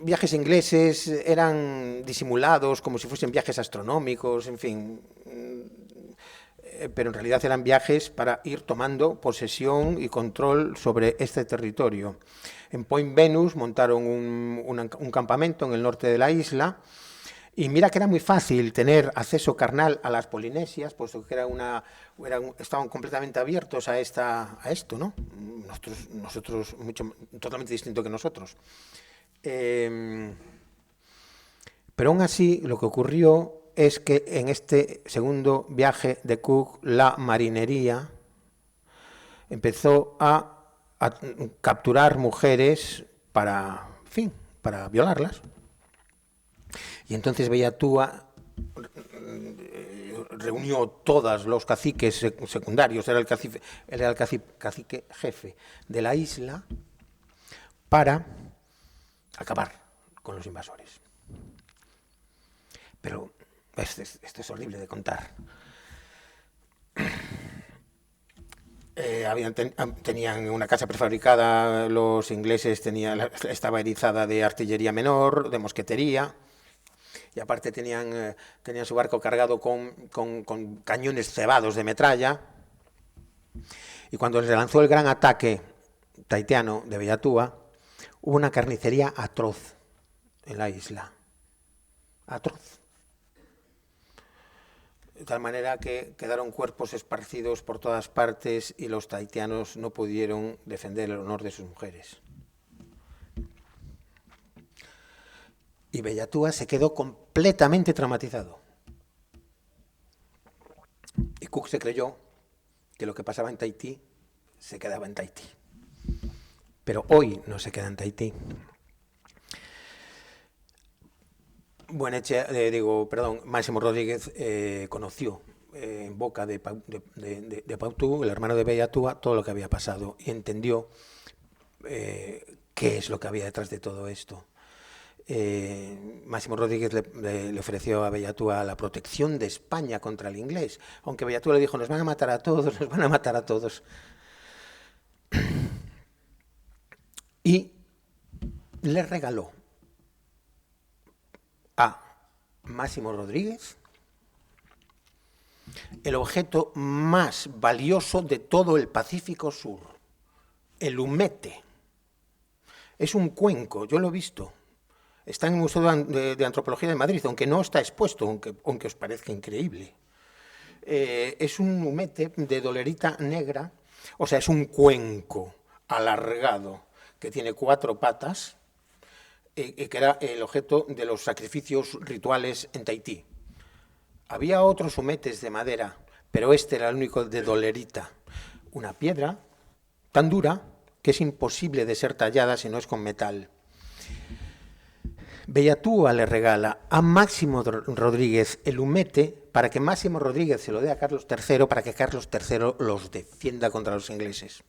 viajes ingleses eran disimulados como si fuesen viajes astronómicos, en fin, pero en realidad eran viajes para ir tomando posesión y control sobre este territorio. En Point Venus montaron un campamento en el norte de la isla, y mira que era muy fácil tener acceso carnal a las Polinesias, puesto que estaban completamente abiertos a esto, ¿no? Nosotros totalmente distinto que nosotros. Pero aún así, lo que ocurrió es que en este segundo viaje de Cook, la marinería empezó a capturar mujeres para violarlas. Y entonces Bellátúa reunió todos los caciques secundarios, era el cacique jefe de la isla, para acabar con los invasores. Pero esto es horrible de contar. Tenían una casa prefabricada, los ingleses estaba erizada de artillería menor, de mosquetería, y aparte tenían su barco cargado con cañones cebados de metralla. Y cuando se lanzó el gran ataque tahitiano de Bellátúa, hubo una carnicería atroz en la isla. Atroz. De tal manera que quedaron cuerpos esparcidos por todas partes y los tahitianos no pudieron defender el honor de sus mujeres. Y Bellátúa se quedó completamente traumatizado. Y Cook se creyó que lo que pasaba en Tahití se quedaba en Tahití. Pero hoy no se queda en Tahití. Máximo Rodríguez conoció en boca de Pautú, el hermano de Bellátúa, todo lo que había pasado y entendió qué es lo que había detrás de todo esto. Máximo Rodríguez le ofreció a Bellátúa la protección de España contra el inglés, aunque Bellátúa le dijo: nos van a matar a todos. Y le regaló a Máximo Rodríguez el objeto más valioso de todo el Pacífico Sur, el humete. Es un cuenco, yo lo he visto. Está en el Museo de Antropología de Madrid, aunque no está expuesto, aunque os parezca increíble. es un humete de dolerita negra, o sea, es un cuenco alargado que tiene 4 patas, que era el objeto de los sacrificios rituales en Tahití. Había otros humetes de madera, pero este era el único de dolerita. Una piedra tan dura que es imposible de ser tallada si no es con metal. Bellatua le regala a Máximo Rodríguez el humete para que Máximo Rodríguez se lo dé a Carlos III, para que Carlos III los defienda contra los ingleses.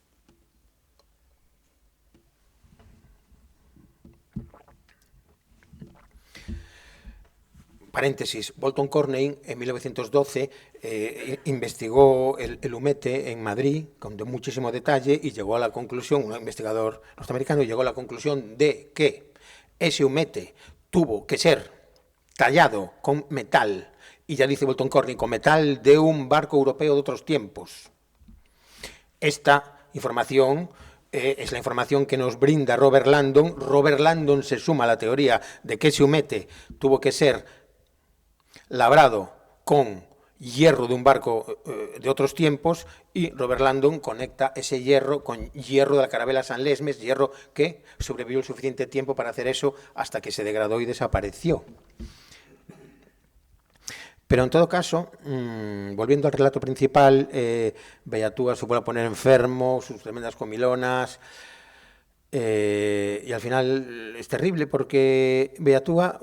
Paréntesis, Bolton Corney en 1912 investigó el humete en Madrid con muchísimo detalle y llegó a la conclusión, un investigador norteamericano, llegó a la conclusión de que ese humete tuvo que ser tallado con metal, y ya dice Bolton Corney, con metal de un barco europeo de otros tiempos. Esta información es la información que nos brinda Robert Landon. Robert Landon se suma a la teoría de que ese humete tuvo que ser labrado con hierro de un barco de otros tiempos, y Robert Landon conecta ese hierro con hierro de la carabela San Lesmes, hierro que sobrevivió el suficiente tiempo para hacer eso hasta que se degradó y desapareció. Pero en todo caso, volviendo al relato principal, Bellatua se vuelve a poner enfermo, sus tremendas comilonas, y al final es terrible porque Bellatua,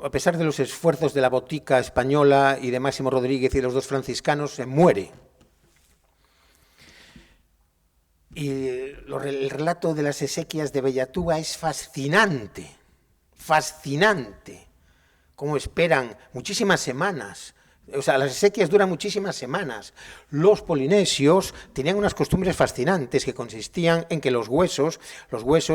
a pesar de los esfuerzos de la botica española y de Máximo Rodríguez y de los 2 franciscanos, se muere. Y el relato de las exequias de Bellatua es fascinante, fascinante. Cómo esperan muchísimas semanas. O sea, las exequias duran muchísimas semanas. Los polinesios tenían unas costumbres fascinantes que consistían en que los huesos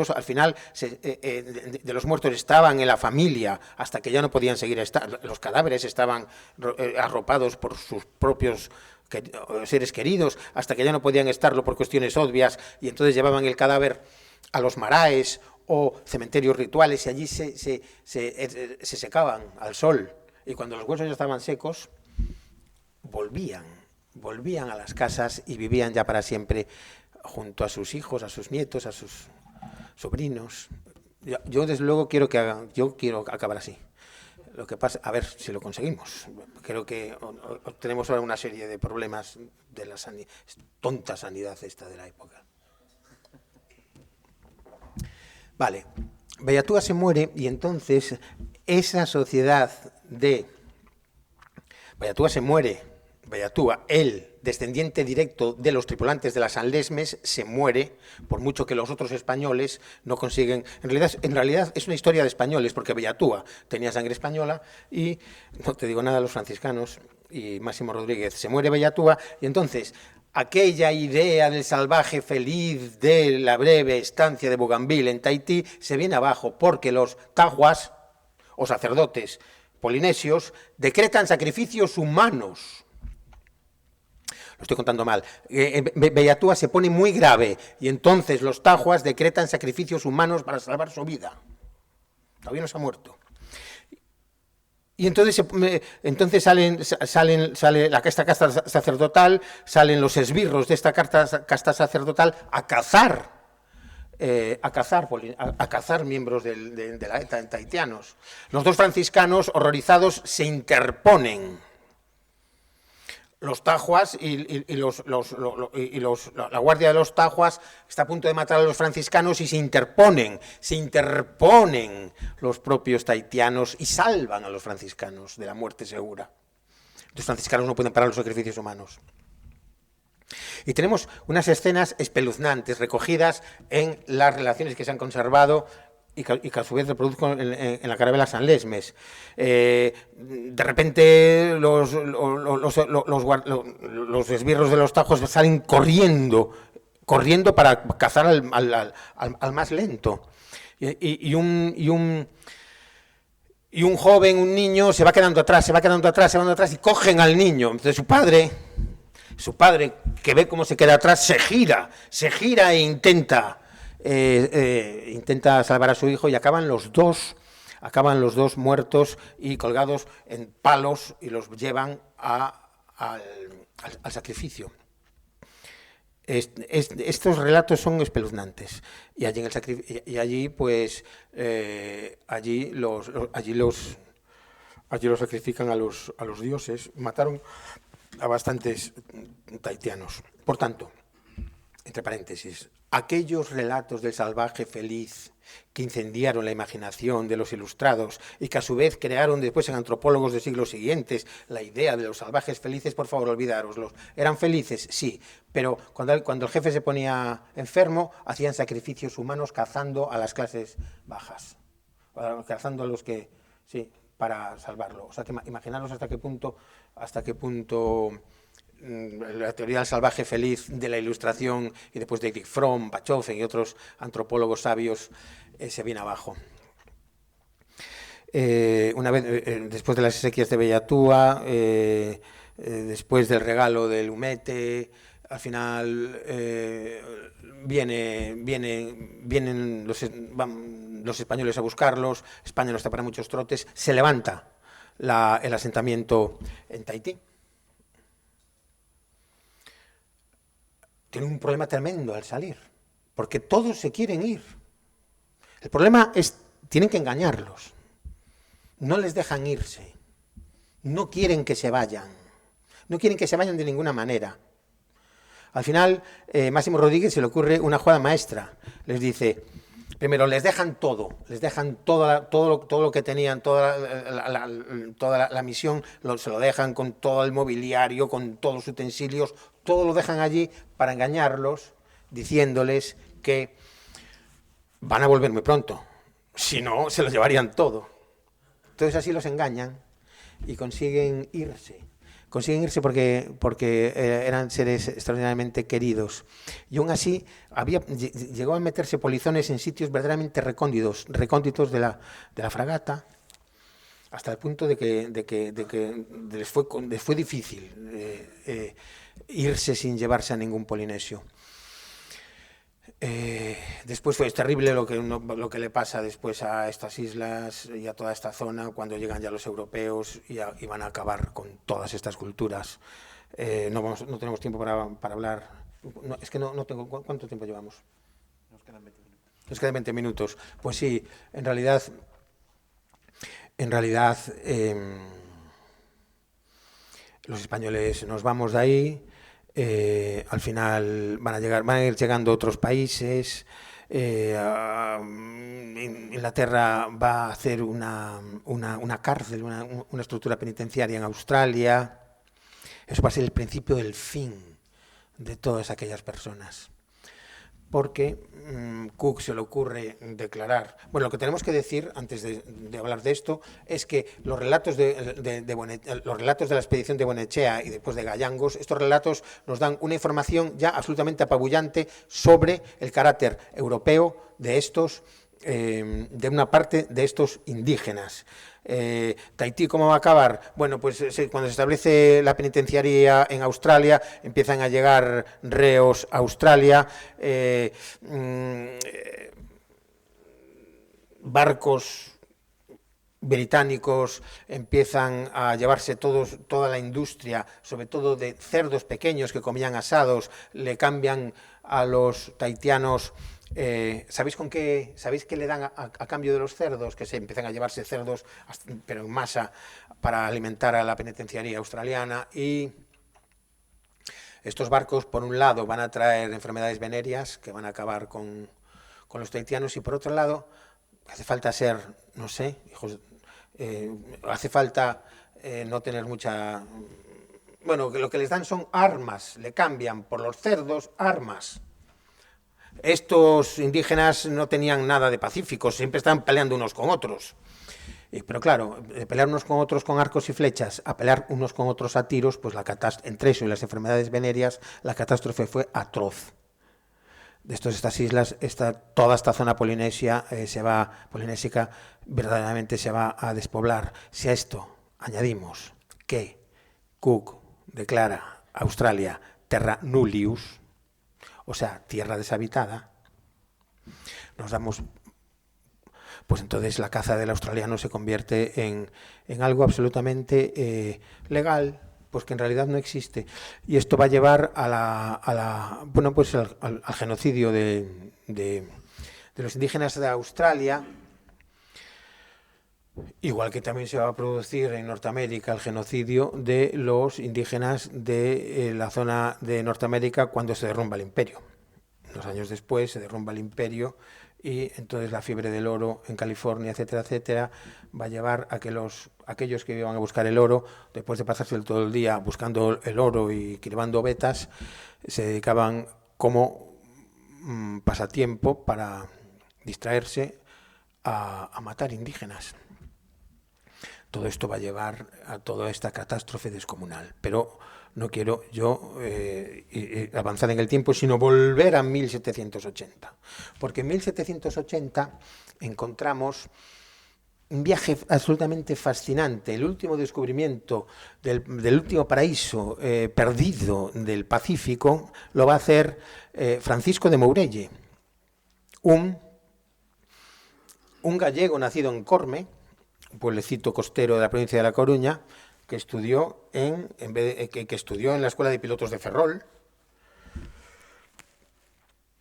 al final de los muertos estaban en la familia hasta que ya no podían seguir estando. Los cadáveres estaban arropados por sus propios seres queridos hasta que ya no podían estarlo por cuestiones obvias, y entonces llevaban el cadáver a los maraes o cementerios rituales y allí se secaban al sol. Y cuando los huesos ya estaban secos, volvían a las casas y vivían ya para siempre junto a sus hijos, a sus nietos, a sus sobrinos. Yo desde luego quiero acabar así. Lo que pasa, a ver si lo conseguimos. Creo que tenemos ahora una serie de problemas de la tonta sanidad esta de la época. Vale, Bellatua se muere y entonces esa sociedad de Bellatua se muere. Bellatua, el descendiente directo de los tripulantes de la San Lesmes, se muere, por mucho que los otros españoles no consiguen. En realidad es una historia de españoles, porque Bellatua tenía sangre española y, no te digo nada, los franciscanos y Máximo Rodríguez. Se muere Bellatua y entonces aquella idea del salvaje feliz de la breve estancia de Bougainville en Tahití se viene abajo, porque los tahuas, o sacerdotes polinesios, decretan sacrificios humanos. Lo estoy contando mal. Bellatua se pone muy grave y entonces los tahuas decretan sacrificios humanos para salvar su vida. Todavía no se ha muerto. Y entonces sale esta casta sacerdotal, salen los esbirros de esta casta sacerdotal a cazar miembros de la ETA tahitianos. Los 2 franciscanos, horrorizados, se interponen. Los tahuas la guardia de los tahuas está a punto de matar a los franciscanos y se interponen los propios tahitianos y salvan a los franciscanos de la muerte segura. Los franciscanos no pueden parar los sacrificios humanos. Y tenemos unas escenas espeluznantes recogidas en las relaciones que se han conservado y que a su vez reproduzco en la carabela San Lesmes. De repente los esbirros de los tajos salen corriendo para cazar al más lento. Y un joven, un niño, se va quedando atrás y cogen al niño. Entonces su padre, que ve cómo se queda atrás, se gira e intenta salvar a su hijo, y acaban los dos muertos y colgados en palos, y los llevan a al sacrificio. Estos relatos son espeluznantes y allí pues allí los sacrifican a los dioses. Mataron a bastantes tahitianos. Por tanto, entre paréntesis, aquellos relatos del salvaje feliz que incendiaron la imaginación de los ilustrados y que a su vez crearon después en antropólogos de siglos siguientes la idea de los salvajes felices, por favor, olvidároslos. ¿Eran felices? Sí, pero cuando el jefe se ponía enfermo, hacían sacrificios humanos cazando a las clases bajas, cazando a los que, sí, para salvarlo. O sea, que imaginaros hasta qué punto la teoría del salvaje feliz de la Ilustración y después de Erich Fromm, Bachofen y otros antropólogos sabios se viene abajo. Una vez después de las exequias de Bellatúa, después del regalo del Umete, al final vienen los españoles a buscarlos. España no está para muchos trotes. Se levanta el asentamiento en Tahití. Tienen un problema tremendo al salir, porque todos se quieren ir. El problema es, tienen que engañarlos. No les dejan irse. No quieren que se vayan. No quieren que se vayan de ninguna manera. Al final, Máximo Rodríguez se le ocurre una jugada maestra. Les dice, primero, les dejan todo. Les dejan todo lo que tenían, toda la misión, se lo dejan con todo el mobiliario, con todos los utensilios, todo lo dejan allí para engañarlos, diciéndoles que van a volver muy pronto. Si no, se lo llevarían todo. Entonces así los engañan y consiguen irse. Consiguen irse porque eran seres extraordinariamente queridos. Y aún así llegó a meterse polizones en sitios verdaderamente recónditos de la fragata, hasta el punto de que les fue difícil irse sin llevarse a ningún polinesio. Después es terrible lo que le pasa después a estas islas y a toda esta zona cuando llegan ya los europeos y van a acabar con todas estas culturas. No tenemos tiempo para hablar. Es que no tengo. ¿Cuánto tiempo llevamos? Nos quedan 20 minutos. Nos quedan 20 minutos. Pues sí, en realidad los españoles nos vamos de ahí. Al final van a ir llegando otros países. Inglaterra va a hacer una cárcel, una estructura penitenciaria en Australia. Eso va a ser el principio del fin de todas aquellas personas. Porque Cook se le ocurre declarar. Bueno, lo que tenemos que decir antes de hablar de esto es que los relatos de la expedición de Buenechea y después de Gallangos, estos relatos nos dan una información ya absolutamente apabullante sobre el carácter europeo de de una parte de estos indígenas. Tahití, ¿cómo va a acabar? Bueno, pues cuando se establece la penitenciaría en Australia, empiezan a llegar reos a Australia, barcos británicos empiezan a llevarse toda la industria, sobre todo de cerdos pequeños que comían asados, le cambian a los tahitianos. ¿Sabéis qué le dan a cambio de los cerdos? Que se empiezan a llevarse cerdos, pero en masa, para alimentar a la penitenciaría australiana. Y estos barcos, por un lado, van a traer enfermedades venéreas que van a acabar con los tahitianos, y por otro lado, hace falta ser, no sé, hace falta no tener mucha... Bueno, lo que les dan son armas, le cambian por los cerdos armas. Estos indígenas no tenían nada de pacíficos, siempre estaban peleando unos con otros. Pero claro, pelear unos con otros con arcos y flechas, a pelear unos con otros a tiros, pues entre eso y las enfermedades venéreas, la catástrofe fue atroz. De estas islas, toda esta zona polinésica verdaderamente se va a despoblar. Si a esto añadimos que Cook declara Australia terra nullius, o sea, tierra deshabitada, nos damos... Pues entonces la caza del australiano se convierte en algo absolutamente legal, pues que en realidad no existe. Y esto va a llevar bueno, pues al genocidio de los indígenas de Australia, igual que también se va a producir en Norteamérica el genocidio de los indígenas de la zona de Norteamérica cuando se derrumba el imperio. Unos años después se derrumba el imperio y entonces la fiebre del oro en California, etcétera, etcétera, va a llevar a que aquellos que iban a buscar el oro, después de pasarse todo el día buscando el oro y cribando vetas, se dedicaban como pasatiempo para distraerse a matar indígenas. Todo esto va a llevar a toda esta catástrofe descomunal, pero no quiero yo avanzar en el tiempo, sino volver a 1780, porque en 1780 encontramos un viaje absolutamente fascinante, el último descubrimiento del último paraíso perdido del Pacífico lo va a hacer Francisco de Mourelle, un gallego nacido en Corme, un pueblecito costero de la provincia de La Coruña, que estudió que estudió en la Escuela de Pilotos de Ferrol,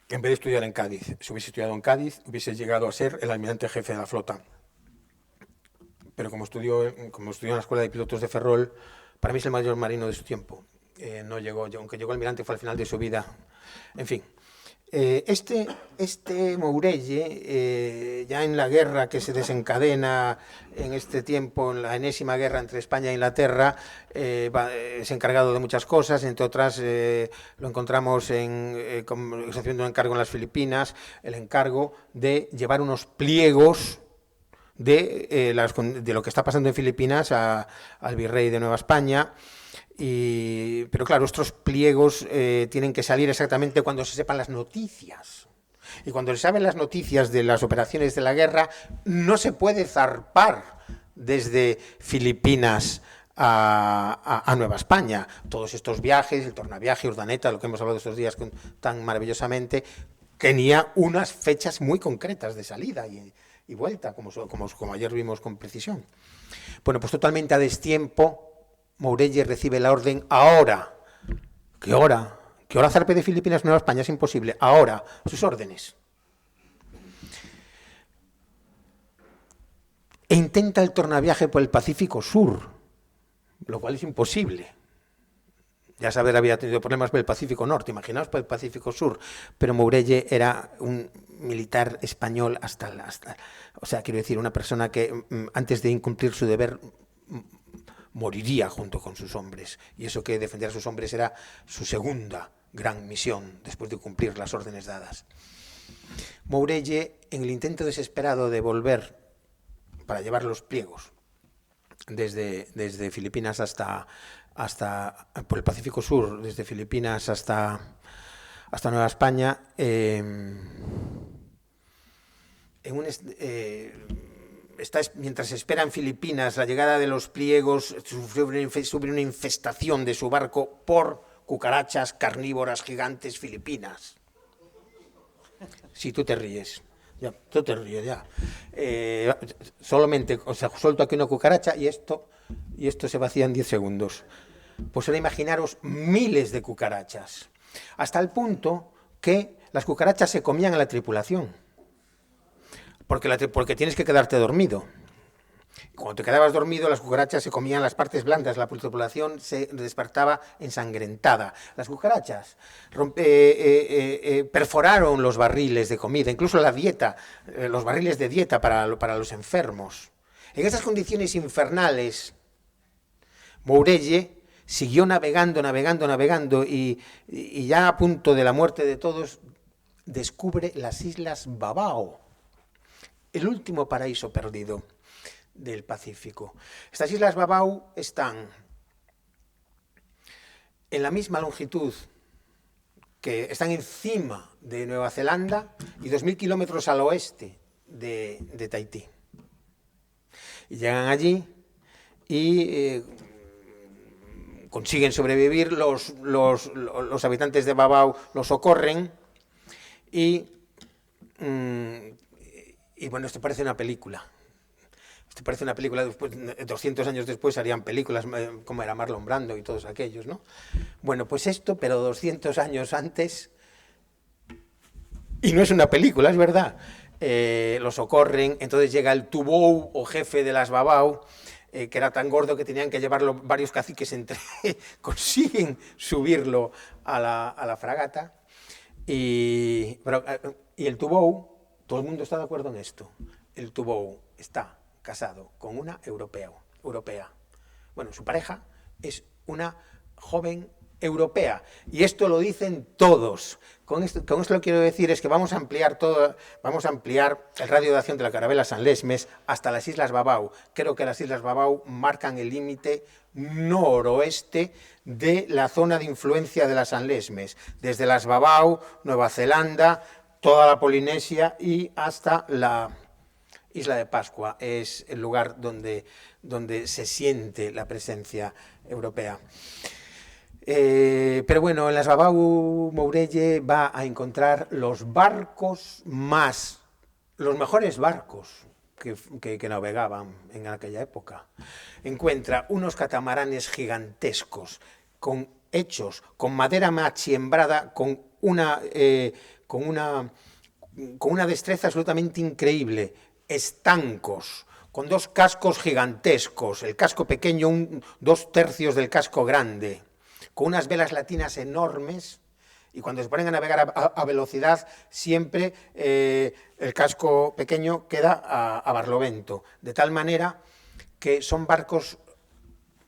en vez de estudiar en Cádiz. Si hubiese estudiado en Cádiz, hubiese llegado a ser el almirante jefe de la flota. Pero como estudió en la Escuela de Pilotos de Ferrol, para mí es el mayor marino de su tiempo. No llegó, aunque llegó almirante, fue al final de su vida. En fin. Este Mourelle, ya en la guerra que se desencadena en este tiempo, en la enésima guerra entre España e Inglaterra, es encargado de muchas cosas, entre otras lo encontramos haciendo un encargo en las Filipinas, el encargo de llevar unos pliegos de lo que está pasando en Filipinas al virrey de Nueva España. Pero claro, estos pliegos tienen que salir exactamente cuando se sepan las noticias. Y cuando se saben las noticias de las operaciones de la guerra, no se puede zarpar desde Filipinas a Nueva España. Todos estos viajes, el tornaviaje, Urdaneta, lo que hemos hablado estos días tan maravillosamente, tenía unas fechas muy concretas de salida y vuelta, como ayer vimos con precisión. Bueno, pues totalmente a destiempo, Mourelle recibe la orden ahora. ¿Qué hora? ¿Qué hora zarpe de Filipinas Nueva España? Es imposible. Ahora, sus órdenes. E intenta el tornaviaje por el Pacífico Sur, lo cual es imposible. Ya saber, había tenido problemas por el Pacífico Norte, imaginaos por el Pacífico Sur, pero Mourelle era un militar español o sea, quiero decir, una persona que antes de incumplir su deber moriría junto con sus hombres, y eso que defender a sus hombres era su segunda gran misión después de cumplir las órdenes dadas. Mourelle, en el intento desesperado de volver para llevar los pliegos desde Filipinas por el Pacífico Sur, desde Filipinas hasta Nueva España, mientras espera en Filipinas la llegada de los pliegos, sufre una infestación de su barco por cucarachas carnívoras gigantes filipinas. Sí, tú te ríes. Ya, tú te ríes, ya. Solamente, suelto aquí una cucaracha y esto se vacía en 10 segundos. Pues ahora imaginaros miles de cucarachas. Hasta el punto que las cucarachas se comían a la tripulación. Porque tienes que quedarte dormido. Cuando te quedabas dormido, las cucarachas se comían las partes blandas, la tripulación se despertaba ensangrentada. Las cucarachas perforaron los barriles de comida, incluso la dieta, los barriles de dieta para los enfermos. En esas condiciones infernales, Mourelle siguió navegando y ya a punto de la muerte de todos, descubre las Islas Babao, el último paraíso perdido del Pacífico. Estas Islas Babao están en la misma longitud, que están encima de Nueva Zelanda y 2.000 kilómetros al oeste de Tahití. Y llegan allí y consiguen sobrevivir, los habitantes de Babao los socorren y bueno, esto parece una película. Esto parece una película, después, 200 años después harían películas como era Marlon Brando y todos aquellos, ¿no? Bueno, pues esto, pero 200 años antes, y no es una película, es verdad, lo socorren, entonces llega el Tubou o jefe de las Babau, que era tan gordo que tenían que llevarlo varios caciques entre consiguen subirlo a la fragata, y el Tubou, todo el mundo está de acuerdo en esto, el Tubou está casado con una europea. Bueno, su pareja es una joven europea, y esto lo dicen todos. Con esto lo que quiero decir es que vamos a ampliar el radio de acción de la carabela San Lesmes hasta las Islas Babau. Creo que las Islas Babau marcan el límite noroeste de la zona de influencia de las San Lesmes, desde las Babau, Nueva Zelanda, toda la Polinesia y hasta la Isla de Pascua. Es el lugar donde se siente la presencia europea. Pero bueno, en las Babau Mourelle va a encontrar los mejores barcos que navegaban en aquella época. Encuentra unos catamaranes gigantescos, hechos con madera machiembrada, con una destreza absolutamente increíble, estancos, con dos cascos gigantescos, el casco pequeño 2/3 del casco grande, con unas velas latinas enormes, y cuando se ponen a navegar a velocidad, siempre el casco pequeño queda a barlovento, de tal manera que son barcos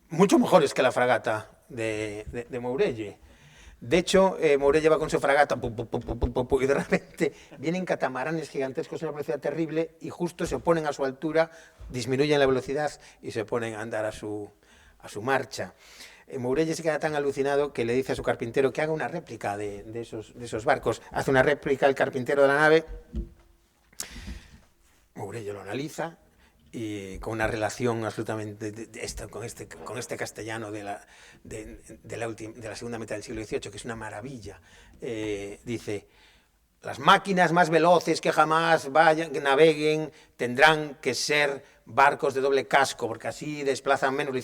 mucho mejores que la fragata de Mourelle. De hecho, Mourelle va con su fragata y de repente vienen catamaranes gigantescos a una velocidad terrible y justo se ponen a su altura, disminuyen la velocidad y se ponen a andar a su marcha. Mourelle se queda tan alucinado que le dice a su carpintero que haga una réplica de esos barcos. Hace una réplica el carpintero de la nave, Mourelle lo analiza y con una relación absolutamente con este castellano de la segunda mitad del siglo XVIII, que es una maravilla, dice: las máquinas más veloces que jamás naveguen tendrán que ser barcos de doble casco, porque así desplazan menos, lo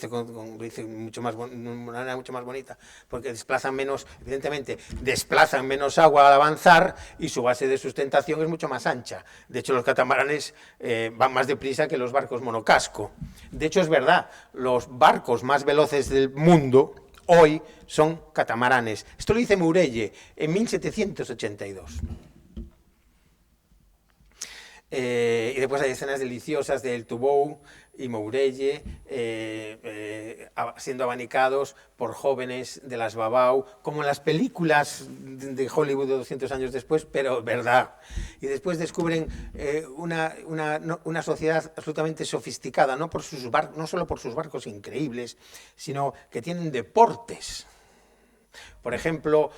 dice mucho más, de una manera mucho más bonita, porque desplazan menos, evidentemente, desplazan menos agua al avanzar y su base de sustentación es mucho más ancha. De hecho, los catamaranes van más deprisa que los barcos monocasco. De hecho, es verdad, los barcos más veloces del mundo hoy son catamaranes. Esto lo dice Mourelle en 1782. Y después hay escenas deliciosas del Tubou y Mourelle siendo abanicados por jóvenes de las Babau, como en las películas de Hollywood de 200 años después, pero verdad. Y después descubren una sociedad absolutamente sofisticada, no solo por sus barcos increíbles, sino que tienen deportes. Por ejemplo,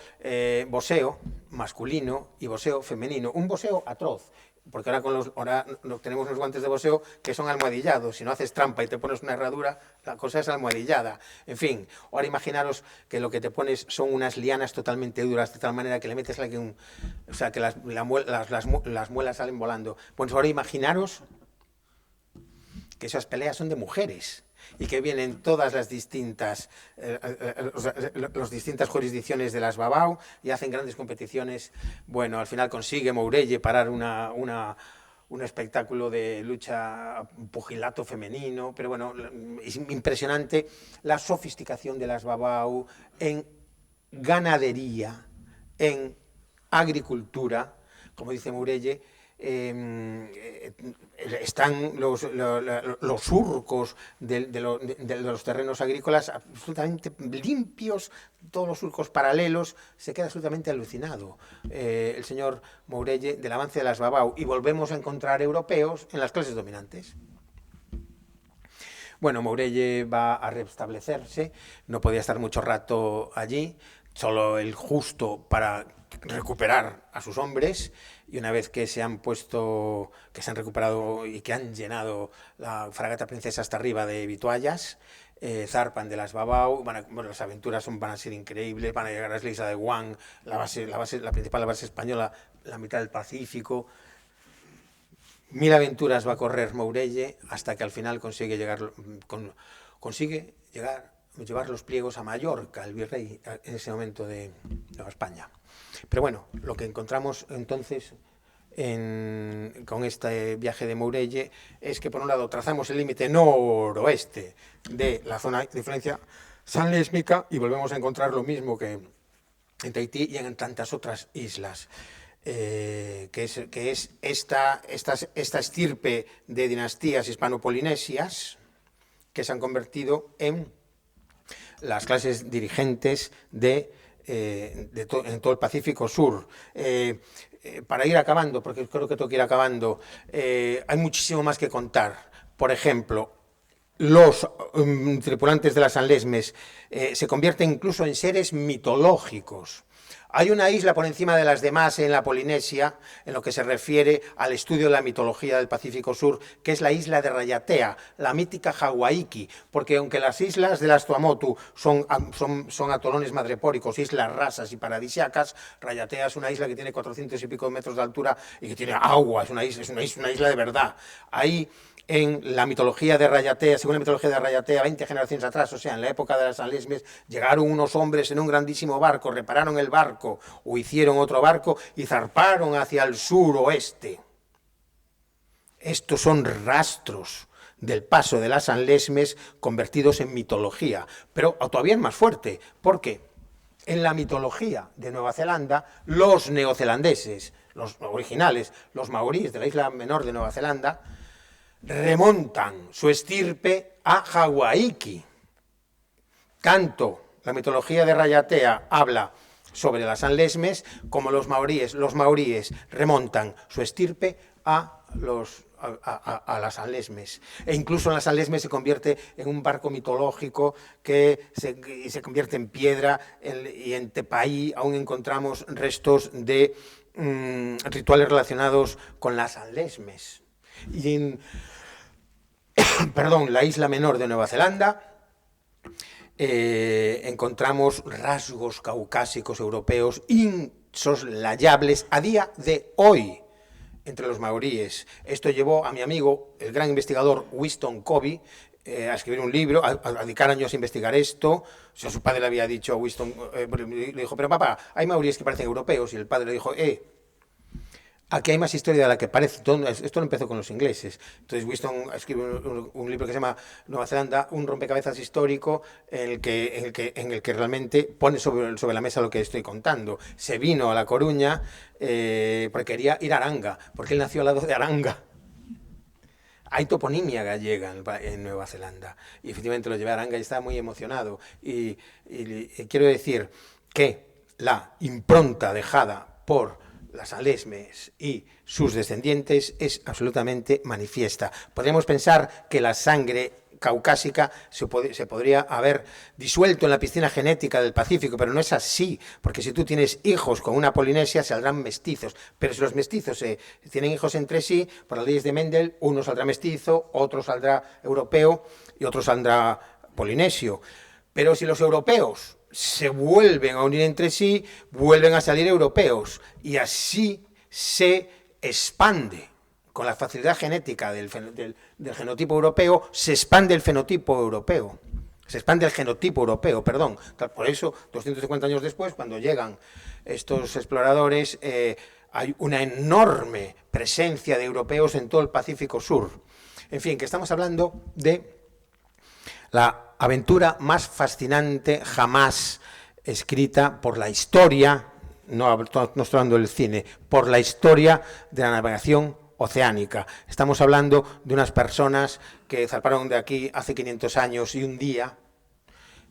boxeo masculino y boxeo femenino. Un boxeo atroz, porque ahora tenemos unos guantes de boxeo que son almohadillados. Si no haces trampa y te pones una herradura, la cosa es almohadillada. En fin, ahora imaginaros que lo que te pones son unas lianas totalmente duras, de tal manera que le metes que las muelas salen volando. Pues ahora imaginaros que esas peleas son de mujeres y que vienen todas las distintas jurisdicciones de las Babau y hacen grandes competiciones. Bueno, al final consigue Mourelle parar un espectáculo de lucha, pugilato femenino, pero bueno, es impresionante la sofisticación de las Babau en ganadería, en agricultura, como dice Mourelle. Están los surcos de los terrenos agrícolas absolutamente limpios, todos los surcos paralelos. Se queda absolutamente alucinado el señor Mourelle del avance de las Babau, y volvemos a encontrar europeos en las clases dominantes. Bueno, Mourelle va a restablecerse, no podía estar mucho rato allí, solo el justo para recuperar a sus hombres, y una vez que se han recuperado y que han llenado la fragata Princesa hasta arriba de vituallas, zarpan de las Babau. Las aventuras van a ser increíbles, van a llegar a la isla de Guam, la principal base española, la mitad del Pacífico. Mil aventuras va a correr Mourelle hasta que al final consigue llevar los pliegos a Mallorca, el virrey en ese momento de Nueva España. Pero bueno, lo que encontramos entonces con este viaje de Mourelle es que por un lado trazamos el límite noroeste de la zona de influencia sanlésmica y volvemos a encontrar lo mismo que en Tahití y en tantas otras islas. Que es esta estirpe de dinastías hispano-polinesias que se han convertido en las clases dirigentes en todo el Pacífico Sur. Para ir acabando, porque creo que tengo que ir acabando, hay muchísimo más que contar. Por ejemplo, los tripulantes de las Sanlesmes se convierten incluso en seres mitológicos. Hay una isla por encima de las demás en la Polinesia, en lo que se refiere al estudio de la mitología del Pacífico Sur, que es la isla de Rayatea, la mítica Hawaiki, porque aunque las islas de las Tuamotu son atolones madrepóricos, islas rasas y paradisíacas, Rayatea es una isla que tiene 400 y pico de metros de altura y que tiene agua, es una isla de verdad. Ahí, en la mitología de Rayatea, según la mitología de Rayatea, 20 generaciones atrás, o sea, en la época de las Sanlesmes, llegaron unos hombres en un grandísimo barco, repararon el barco o hicieron otro barco y zarparon hacia el suroeste. Estos son rastros del paso de las Sanlesmes convertidos en mitología, pero todavía es más fuerte, porque en la mitología de Nueva Zelanda, los neozelandeses, los originales, los maoríes de la isla menor de Nueva Zelanda, remontan su estirpe a Hawaiki. Tanto la mitología de Rayatea habla sobre las Sanlesmes como los maoríes remontan su estirpe a las Sanlesmes. E incluso las Sanlesmes se convierte en un barco mitológico que se convierte en piedra, y en Tepaí aún encontramos restos de rituales relacionados con las Sanlesmes. Y en la isla menor de Nueva Zelanda encontramos rasgos caucásicos europeos insoslayables a día de hoy entre los maoríes. Esto llevó a mi amigo, el gran investigador Winston Covey, a escribir un libro, a dedicar años a investigar esto. O sea, su padre le había dicho a Winston, le dijo, pero papá, hay maoríes que parecen europeos, y el padre le dijo, aquí hay más historia de la que parece. Esto no empezó con los ingleses. Entonces Winston escribe un libro que se llama Nueva Zelanda, un rompecabezas histórico, en el que realmente pone sobre la mesa lo que estoy contando. Se vino a La Coruña porque quería ir a Aranga, porque él nació al lado de Aranga. Hay toponimia gallega en Nueva Zelanda, y efectivamente lo llevé a Aranga y estaba muy emocionado. Y quiero decir que la impronta dejada por las Sanlesmes y sus descendientes es absolutamente manifiesta. Podríamos pensar que la sangre caucásica se podría haber disuelto en la piscina genética del Pacífico, pero no es así, porque si tú tienes hijos con una Polinesia saldrán mestizos, pero si los mestizos tienen hijos entre sí, por las leyes de Mendel, uno saldrá mestizo, otro saldrá europeo y otro saldrá polinesio. Pero si los europeos se vuelven a unir entre sí, vuelven a salir europeos, y así se expande. Con la facilidad genética del genotipo europeo, se expande el fenotipo europeo. Se expande el genotipo europeo, perdón. Por eso, 250 años después, cuando llegan estos exploradores, hay una enorme presencia de europeos en todo el Pacífico Sur. En fin, que estamos hablando de la aventura más fascinante jamás escrita por la historia, no estoy hablando del cine, por la historia de la navegación oceánica. Estamos hablando de unas personas que zarparon de aquí hace 500 años y un día,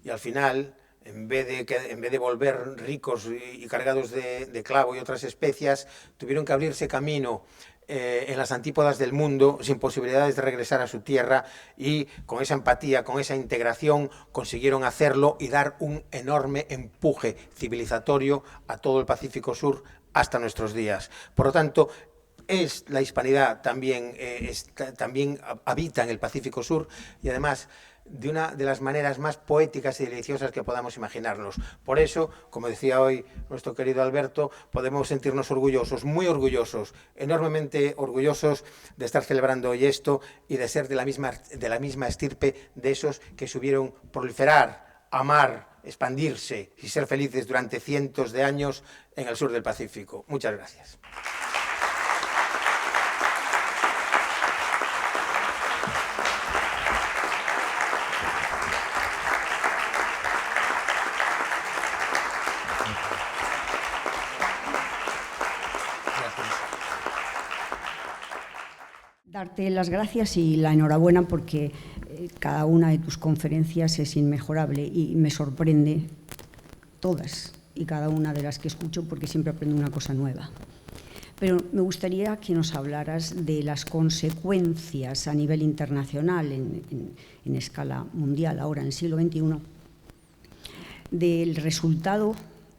y al final, en vez de volver ricos y cargados de clavo y otras especias, tuvieron que abrirse camino en las antípodas del mundo, sin posibilidades de regresar a su tierra, y con esa empatía, con esa integración, consiguieron hacerlo y dar un enorme empuje civilizatorio a todo el Pacífico Sur hasta nuestros días. Por lo tanto, la hispanidad también habita en el Pacífico Sur, y además de una de las maneras más poéticas y deliciosas que podamos imaginarnos. Por eso, como decía hoy nuestro querido Alberto, podemos sentirnos orgullosos, muy orgullosos, enormemente orgullosos de estar celebrando hoy esto y de ser de la misma estirpe de esos que supieron proliferar, amar, expandirse y ser felices durante cientos de años en el sur del Pacífico. Muchas gracias. Darte las gracias y la enhorabuena porque cada una de tus conferencias es inmejorable y me sorprende todas y cada una de las que escucho porque siempre aprendo una cosa nueva. Pero me gustaría que nos hablaras de las consecuencias a nivel internacional, en escala mundial, ahora en el siglo XXI, del resultado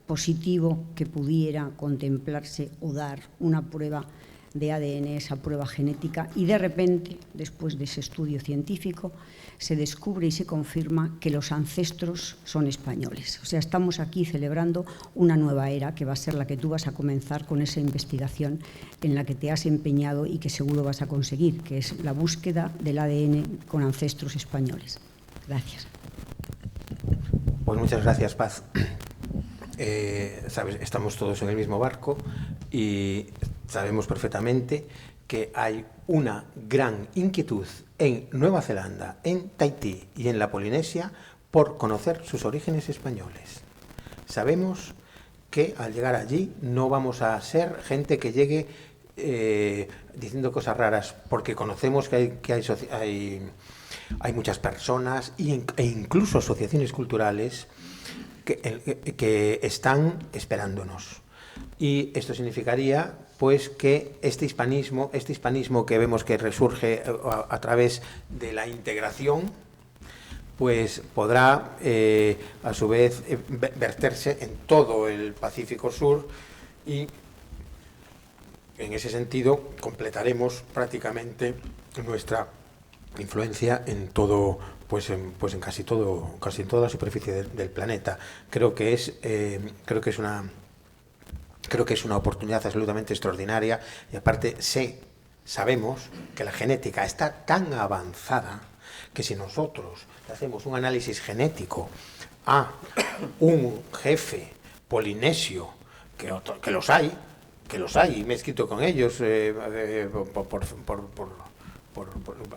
positivo que pudiera contemplarse o dar una prueba de ADN, esa prueba genética, y de repente, después de ese estudio científico, se descubre y se confirma que los ancestros son españoles. O sea, estamos aquí celebrando una nueva era que va a ser la que tú vas a comenzar con esa investigación en la que te has empeñado y que seguro vas a conseguir, que es la búsqueda del ADN con ancestros españoles. Gracias. Pues muchas gracias, Paz. Sabes, estamos todos en el mismo barco y sabemos perfectamente que hay una gran inquietud en Nueva Zelanda, en Tahití y en la Polinesia por conocer sus orígenes españoles. Sabemos que al llegar allí no vamos a ser gente que llegue diciendo cosas raras, porque conocemos que hay muchas personas e incluso asociaciones culturales que están esperándonos. Y esto significaría pues que este hispanismo que vemos que resurge a través de la integración, pues podrá a su vez verterse en todo el Pacífico Sur y en ese sentido completaremos prácticamente nuestra influencia en todo, pues en casi toda la superficie del planeta. Creo que es una oportunidad absolutamente extraordinaria y aparte sabemos que la genética está tan avanzada que si nosotros hacemos un análisis genético a un jefe polinesio, que los hay, y me he escrito con ellos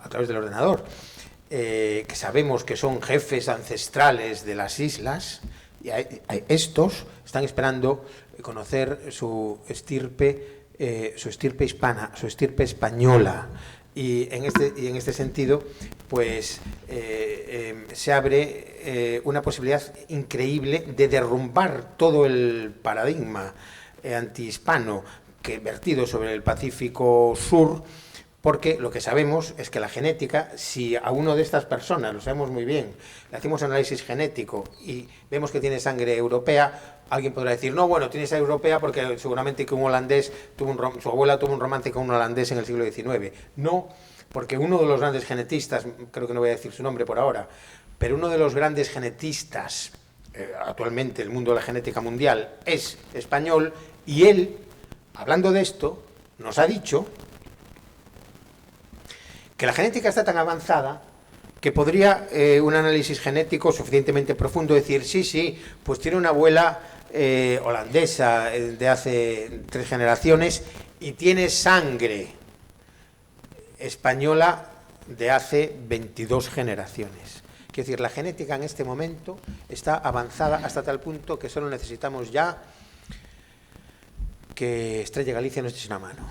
a través del ordenador, que sabemos que son jefes ancestrales de las islas, y estos están esperando conocer su estirpe hispana, su estirpe española, y en este sentido pues se abre una posibilidad increíble de derrumbar todo el paradigma antihispano que vertido sobre el Pacífico Sur, porque lo que sabemos es que la genética, si a uno de estas personas, lo sabemos muy bien, le hacemos análisis genético y vemos que tiene sangre europea, alguien podrá decir, no, bueno, tiene sangre europea porque seguramente que un holandés, su abuela tuvo un romance con un holandés en el siglo XIX. No, porque uno de los grandes genetistas, creo que no voy a decir su nombre por ahora, pero uno de los grandes genetistas, actualmente el mundo de la genética mundial, es español, y él, hablando de esto, nos ha dicho que la genética está tan avanzada que podría un análisis genético suficientemente profundo decir, sí, pues tiene una abuela holandesa de hace 3 generaciones y tiene sangre española de hace 22 generaciones. Quiero decir, la genética en este momento está avanzada hasta tal punto que solo necesitamos ya que Estrella Galicia nos eche una mano.